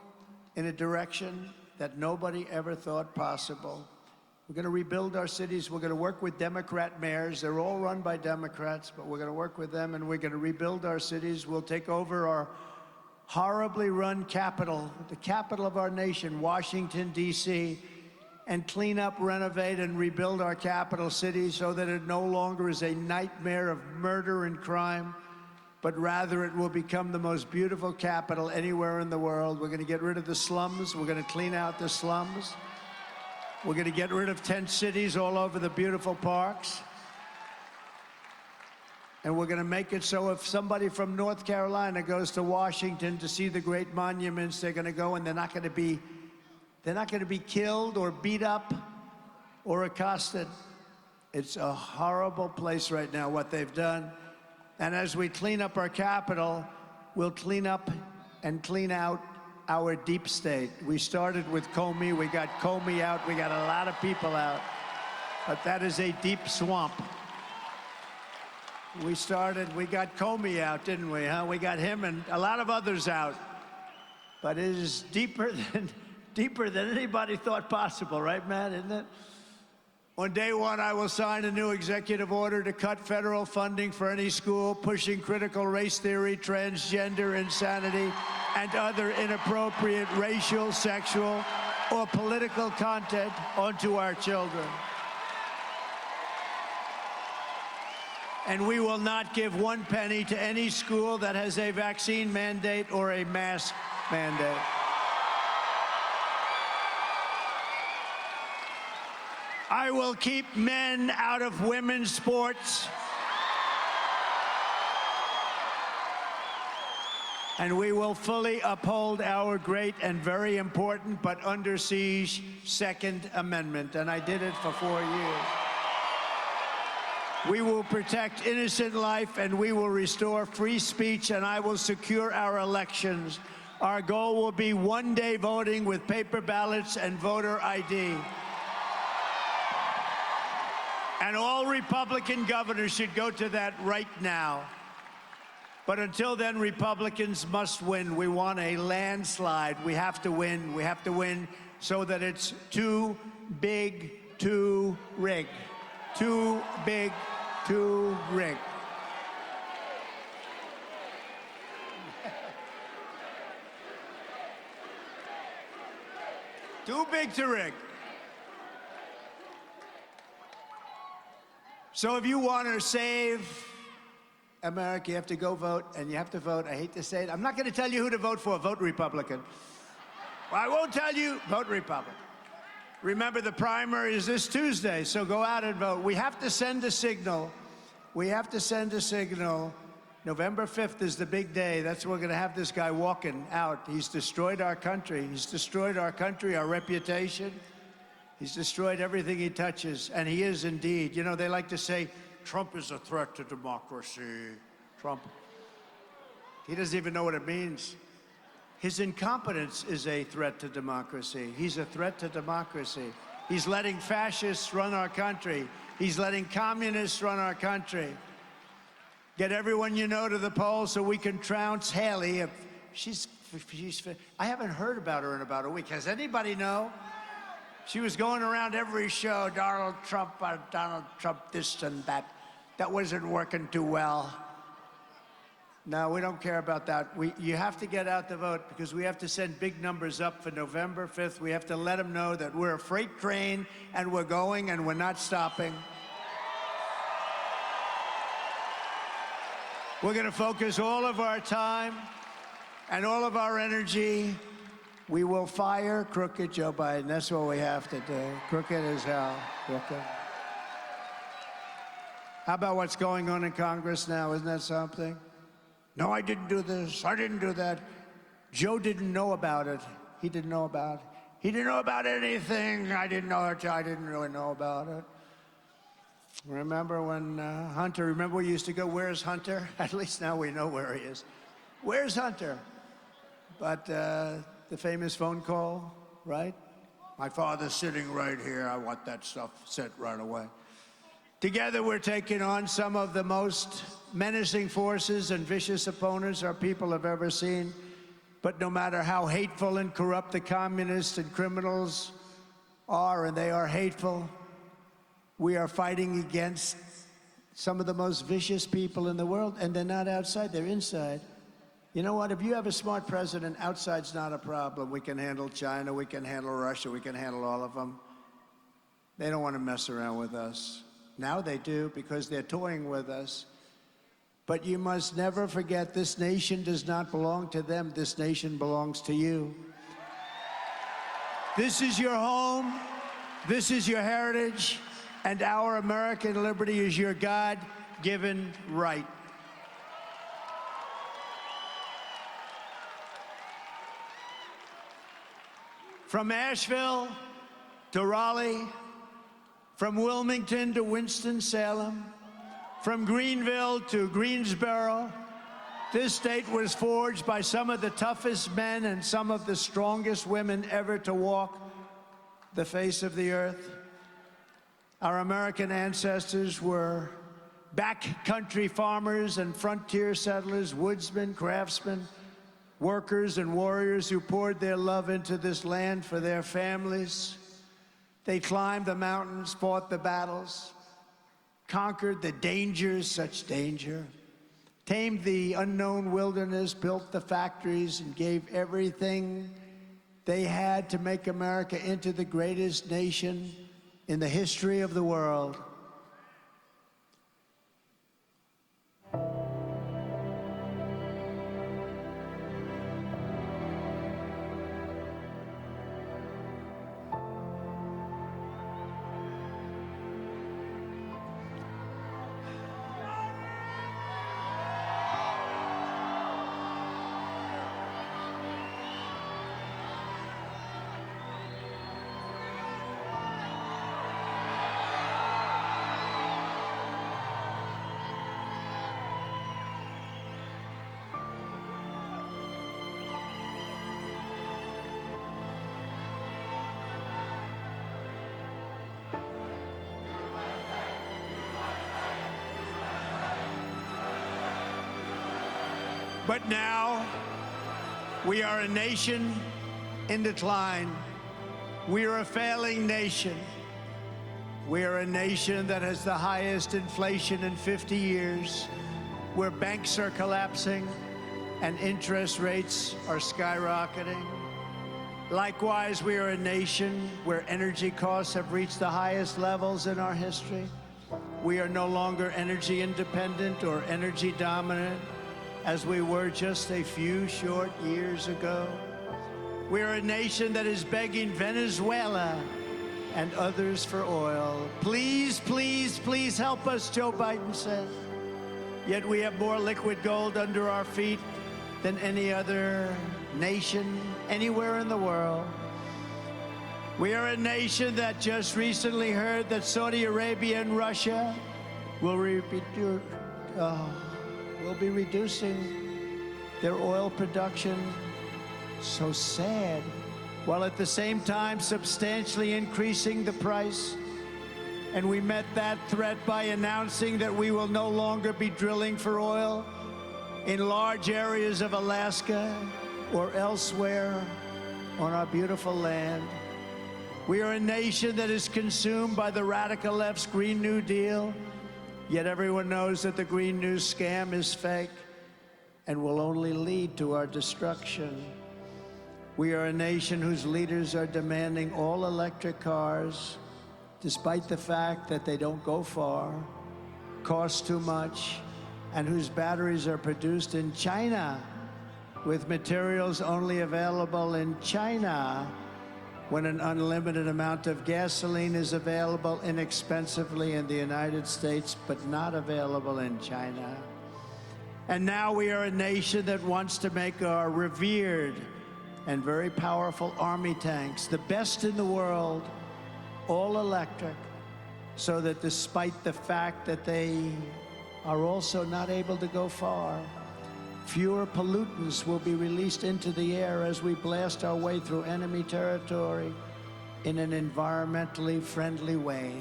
in a direction that nobody ever thought possible. We're going to rebuild our cities. We're going to work with Democrat mayors. They're all run by Democrats, but we're going to work with them, and we're going to rebuild our cities. We'll take over our horribly run capital, the capital of our nation, Washington, D.C., and clean up, renovate, and rebuild our capital city so that it no longer is a nightmare of murder and crime, but rather it will become the most beautiful capital anywhere in the world. We're going to get rid of the slums. We're going to clean out the slums. We're going to get rid of tent cities all over the beautiful parks. And we're going to make it so if somebody from North Carolina goes to Washington to see the great monuments, they're going to go and they're not going to be killed or beat up or accosted. It's a horrible place right now, what they've done. And as we clean up our capital, we'll clean up and clean out our deep state. We started with Comey. We got Comey out. We got a lot of people out. But that is a deep swamp. We got Comey out, didn't we, huh? We got him and a lot of others out. But it is deeper than anybody thought possible, right, Matt, isn't it? On day one, I will sign a new executive order to cut federal funding for any school pushing critical race theory, transgender insanity, and other inappropriate racial, sexual, or political content onto our children. And we will not give 1 penny to any school that has a vaccine mandate or a mask mandate. I will keep men out of women's sports. And we will fully uphold our great and very important but under siege Second Amendment. And I did it for 4 years. We will protect innocent life, and we will restore free speech, and I will secure our elections. Our goal will be one-day voting with paper ballots and voter ID. And all Republican governors should go to that right now. But until then, Republicans must win. We want a landslide. We have to win. We have to win so that it's too big to rig. Too big to rig. Too big to rig. So if you want to save America, you have to go vote, and you have to vote. I hate to say it. I'm not going to tell you who to vote for. Vote Republican. Well, I won't tell you. Vote Republican. Remember, the primary is this Tuesday, so go out and vote. We have to send a signal. We have to send a signal. November 5th is the big day. That's when we're going to have this guy walking out. He's destroyed our country. He's destroyed our country, our reputation. He's destroyed everything he touches, and he is indeed. You know, they like to say, Trump is a threat to democracy. Trump. He doesn't even know what it means. His incompetence is a threat to democracy. He's a threat to democracy. He's letting fascists run our country. He's letting communists run our country. Get everyone you know to the polls so we can trounce Haley. If she's I haven't heard about her in about a week. Has anybody know? She was going around every show, Donald Trump, this and that. That wasn't working too well. No, we don't care about that. You have to get out the vote because we have to send big numbers up for November 5th. We have to let them know that we're a freight train and we're going and we're not stopping. We're going to focus all of our time and all of our energy. We will fire crooked Joe Biden. That's what we have to do. Crooked as hell. Crooked. How about what's going on in Congress now? Isn't that something? No, I didn't do this. I didn't do that. Joe didn't know about it. He didn't know about it. He didn't know about anything. I didn't know it. I didn't really know about it. Remember when Hunter, remember we used to go, where's Hunter? At least now we know where he is. Where's Hunter? But the famous phone call, right? My father's sitting right here. I want that stuff sent right away. Together, we're taking on some of the most menacing forces and vicious opponents our people have ever seen. But no matter how hateful and corrupt the communists and criminals are, and they are hateful, we are fighting against some of the most vicious people in the world, and they're not outside, they're inside. You know what? If you have a smart president, outside's not a problem. We can handle China, we can handle Russia, we can handle all of them. They don't want to mess around with us. Now they do because they're toying with us. But you must never forget this nation does not belong to them. This nation belongs to you. This is your home. This is your heritage. And our American liberty is your God-given right. From Asheville to Raleigh, from Wilmington to Winston-Salem, from Greenville to Greensboro, this state was forged by some of the toughest men and some of the strongest women ever to walk the face of the earth. Our American ancestors were backcountry farmers and frontier settlers, woodsmen, craftsmen, workers and warriors who poured their love into this land for their families. They climbed the mountains, fought the battles, conquered the dangers, such danger, tamed the unknown wilderness, built the factories, and gave everything they had to make America into the greatest nation in the history of the world. But now, we are a nation in decline. We are a failing nation. We are a nation that has the highest inflation in 50 years, where banks are collapsing and interest rates are skyrocketing. Likewise, we are a nation where energy costs have reached the highest levels in our history. We are no longer energy independent or energy dominant as we were just a few short years ago. We are a nation that is begging Venezuela and others for oil. Please, please, please help us, Joe Biden says. Yet we have more liquid gold under our feet than any other nation anywhere in the world. We are a nation that just recently heard that Saudi Arabia and Russia will be reducing their oil production. So sad. While at the same time substantially increasing the price. And we met that threat by announcing that we will no longer be drilling for oil in large areas of Alaska or elsewhere on our beautiful land. We are a nation that is consumed by the radical left's Green New Deal, yet everyone knows that the Green New scam is fake and will only lead to our destruction. We are a nation whose leaders are demanding all electric cars, despite the fact that they don't go far, cost too much, and whose batteries are produced in China with materials only available in China when an unlimited amount of gasoline is available inexpensively in the United States, but not available in China. And now we are a nation that wants to make our revered and very powerful army tanks, the best in the world, all electric, so that despite the fact that they are also not able to go far, fewer pollutants will be released into the air as we blast our way through enemy territory in an environmentally friendly way.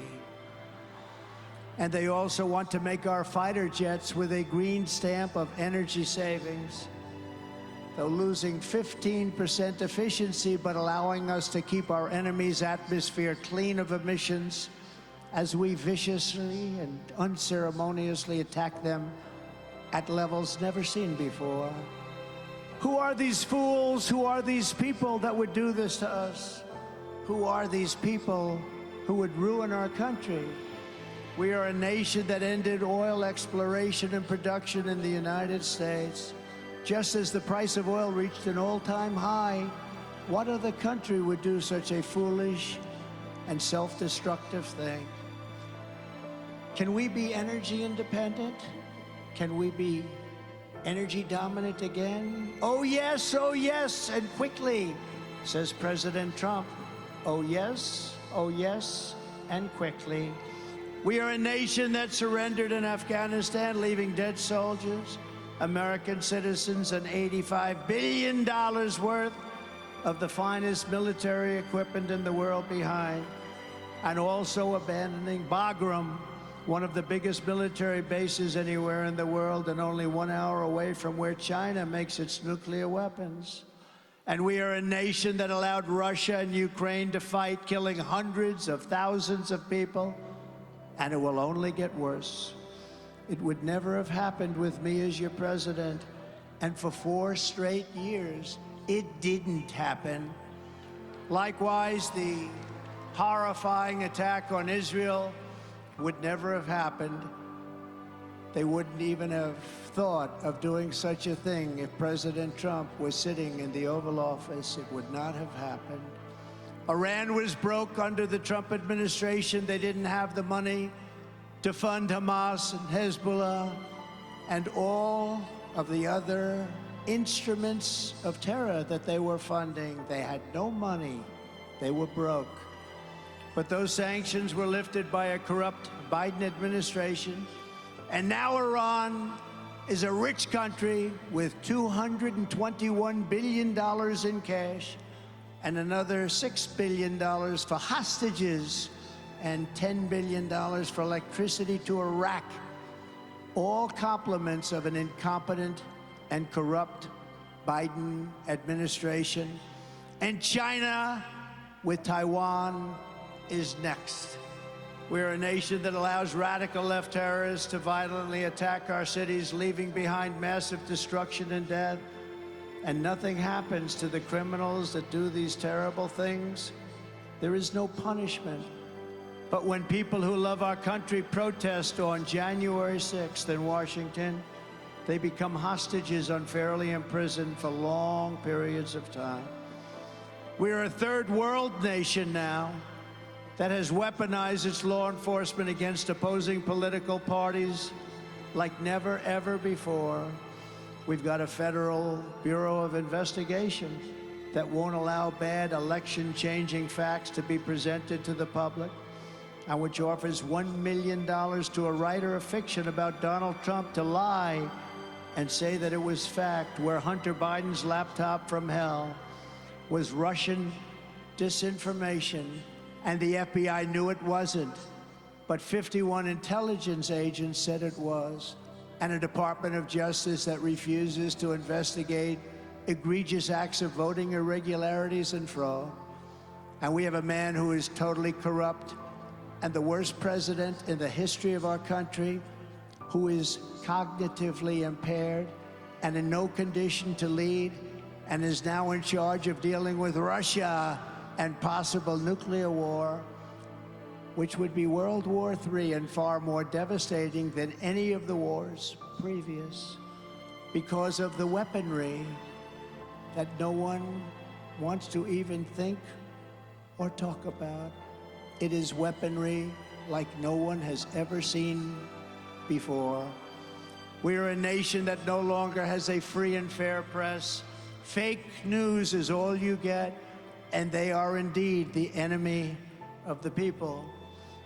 And they also want to make our fighter jets with a green stamp of energy savings, though losing 15% efficiency, but allowing us to keep our enemy's atmosphere clean of emissions as we viciously and unceremoniously attack them at levels never seen before. Who are these fools? Who are these people that would do this to us? Who are these people who would ruin our country? We are a nation that ended oil exploration and production in the United States. Just as the price of oil reached an all-time high, what other country would do such a foolish and self-destructive thing? Can we be energy independent? Can we be energy dominant again? Oh yes, and quickly, says President Trump. Oh yes, and quickly. We are a nation that surrendered in Afghanistan, leaving dead soldiers, American citizens, and $85 billion worth of the finest military equipment in the world behind, and also abandoning Bagram, one of the biggest military bases anywhere in the world and only 1 hour away from where China makes its nuclear weapons. And we are a nation that allowed Russia and Ukraine to fight, killing hundreds of thousands of people, and it will only get worse. It would never have happened with me as your president, and for 4 straight years, it didn't happen. Likewise, the horrifying attack on Israel would never have happened. They wouldn't even have thought of doing such a thing if President Trump was sitting in the Oval Office. It would not have happened. Iran was broke under the Trump administration. They didn't have the money to fund Hamas and Hezbollah and all of the other instruments of terror that they were funding. They had no money. They were broke. But those sanctions were lifted by a corrupt Biden administration. And now Iran is a rich country with $221 billion in cash and another $6 billion for hostages and $10 billion for electricity to Iraq. All compliments of an incompetent and corrupt Biden administration. And China, with Taiwan, is next. We're a nation that allows radical left terrorists to violently attack our cities, leaving behind massive destruction and death. And nothing happens to the criminals that do these terrible things. There is no punishment. But when people who love our country protest on January 6th in Washington, they become hostages unfairly imprisoned for long periods of time. We're a third world nation now that has weaponized its law enforcement against opposing political parties like never, ever before. We've got a federal Bureau of Investigation that won't allow bad election-changing facts to be presented to the public, and which offers $1 million to a writer of fiction about Donald Trump to lie and say that it was fact, where Hunter Biden's laptop from hell was Russian disinformation, and the FBI knew it wasn't, but 51 intelligence agents said it was, and a Department of Justice that refuses to investigate egregious acts of voting irregularities and fraud. And we have a man who is totally corrupt and the worst president in the history of our country, who is cognitively impaired and in no condition to lead, and is now in charge of dealing with Russia and possible nuclear war, which would be World War III and far more devastating than any of the wars previous, because of the weaponry that no one wants to even think or talk about. It is weaponry like no one has ever seen before. We are a nation that no longer has a free and fair press. Fake news is all you get, and they are indeed the enemy of the people.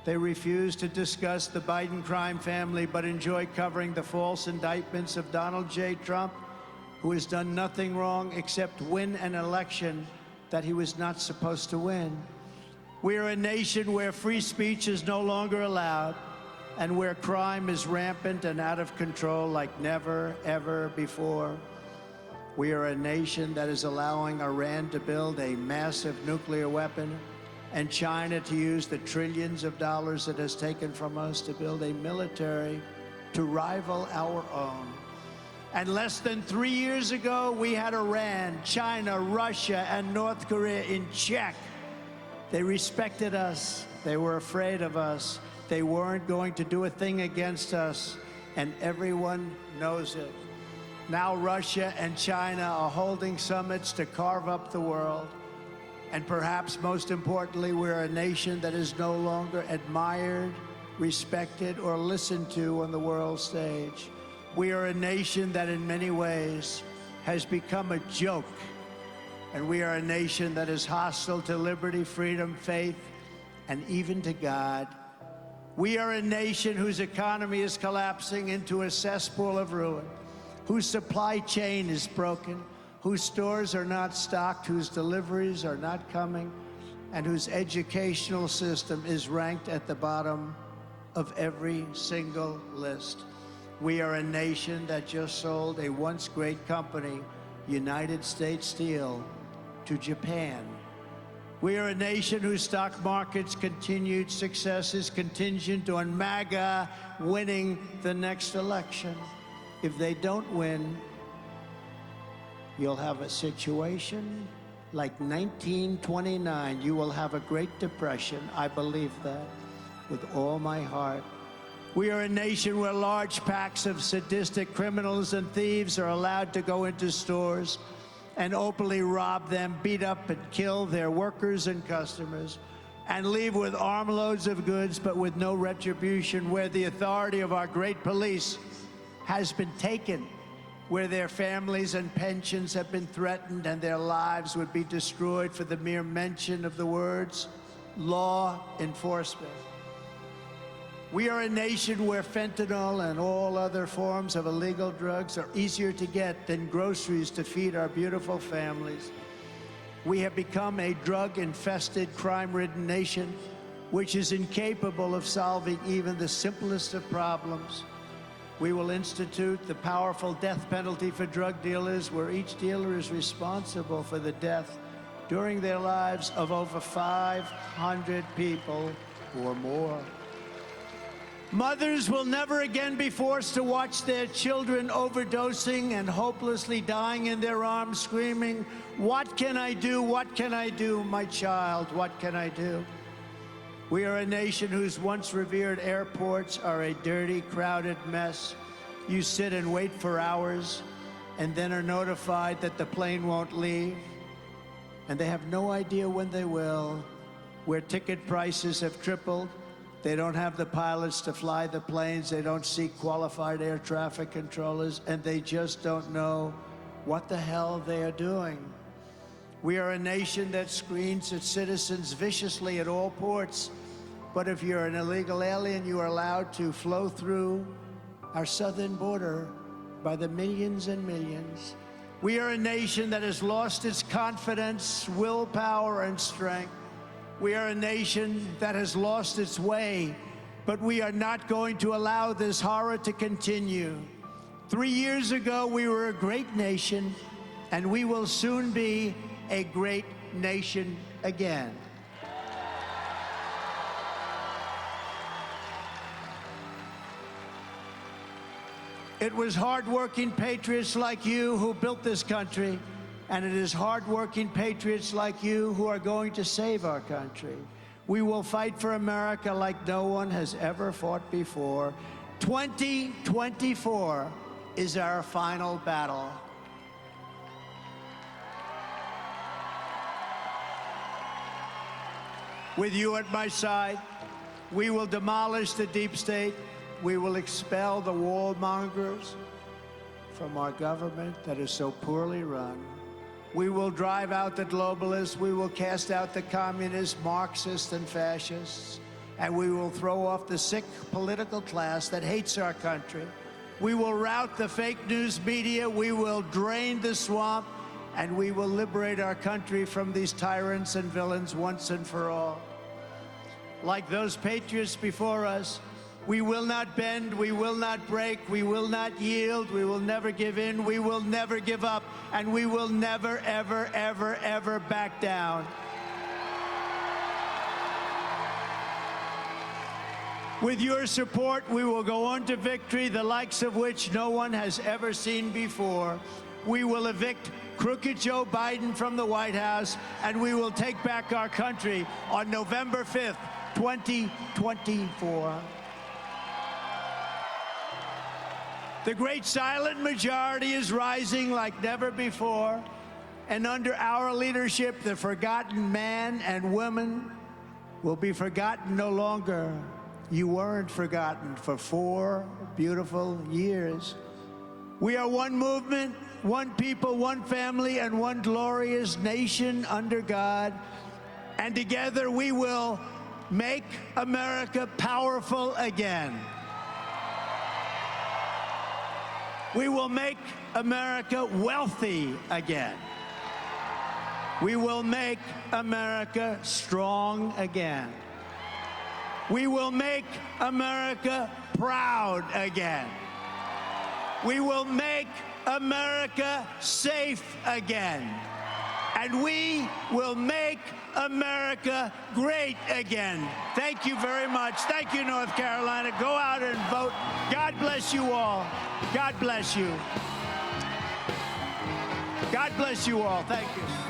They refuse to discuss the Biden crime family, but enjoy covering the false indictments of Donald J. Trump, who has done nothing wrong except win an election that he was not supposed to win. We are a nation where free speech is no longer allowed, and where crime is rampant and out of control like never, ever before. We are a nation that is allowing Iran to build a massive nuclear weapon, and China to use the trillions of dollars it has taken from us to build a military to rival our own. And less than 3 years ago, we had Iran, China, Russia, and North Korea in check. They respected us. They were afraid of us. They weren't going to do a thing against us, and everyone knows it. Now Russia and China are holding summits to carve up the world. And perhaps most importantly, we're a nation that is no longer admired, respected, or listened to on the world stage. We are a nation that in many ways has become a joke. And we are a nation that is hostile to liberty, freedom, faith, and even to God. We are a nation whose economy is collapsing into a cesspool of ruin, whose supply chain is broken, whose stores are not stocked, whose deliveries are not coming, and whose educational system is ranked at the bottom of every single list. We are a nation that just sold a once great company, United States Steel, to Japan. We are a nation whose stock market's continued success is contingent on MAGA winning the next election. If they don't win, you'll have a situation like 1929. You will have a Great Depression. I believe that with all my heart. We are a nation where large packs of sadistic criminals and thieves are allowed to go into stores and openly rob them, beat up and kill their workers and customers, and leave with armloads of goods but with no retribution, where the authority of our great police has been taken, where their families and pensions have been threatened and their lives would be destroyed for the mere mention of the words law enforcement. We are a nation where fentanyl and all other forms of illegal drugs are easier to get than groceries to feed our beautiful families. We have become a drug-infested, crime-ridden nation, which is incapable of solving even the simplest of problems. We will institute the powerful death penalty for drug dealers, where each dealer is responsible for the death during their lives of over 500 people or more. Mothers will never again be forced to watch their children overdosing and hopelessly dying in their arms, screaming, "What can I do? What can I do? My child, what can I do?" We are a nation whose once revered airports are a dirty, crowded mess. You sit and wait for hours and then are notified that the plane won't leave, and they have no idea when they will. Where ticket prices have tripled, they don't have the pilots to fly the planes, they don't seek qualified air traffic controllers, and they just don't know what the hell they are doing. We are a nation that screens its citizens viciously at all ports, but if you're an illegal alien, you are allowed to flow through our southern border by the millions and millions. We are a nation that has lost its confidence, willpower, and strength. We are a nation that has lost its way, but we are not going to allow this horror to continue. 3 years ago, we were a great nation, and we will soon be a great nation again. It was hardworking patriots like you who built this country, and it is hardworking patriots like you who are going to save our country. We will fight for America like no one has ever fought before. 2024 is our final battle. With you at my side, we will demolish the deep state. We will expel the warmongers from our government that is so poorly run. We will drive out the globalists. We will cast out the communists, Marxists, and fascists. And we will throw off the sick political class that hates our country. We will rout the fake news media. We will drain the swamp. And we will liberate our country from these tyrants and villains once and for all. Like those patriots before us, we will not bend, we will not break, we will not yield, we will never give in, we will never give up, and we will never, ever, ever, ever back down. With your support, we will go on to victory, the likes of which no one has ever seen before. We will evict crooked Joe Biden from the White House, and we will take back our country on November 5th, 2024. The great silent majority is rising like never before, and under our leadership, the forgotten man and woman will be forgotten no longer. You weren't forgotten for 4 beautiful years. We are one movement, one people, one family, and one glorious nation under God. And together we will make America powerful again. We will make America wealthy again. We will make America strong again. We will make America proud again. We will make America safe again. And we will make America great again. Thank you very much. Thank you, North Carolina. Go out and vote. God bless you all. God bless you. God bless you all. Thank you.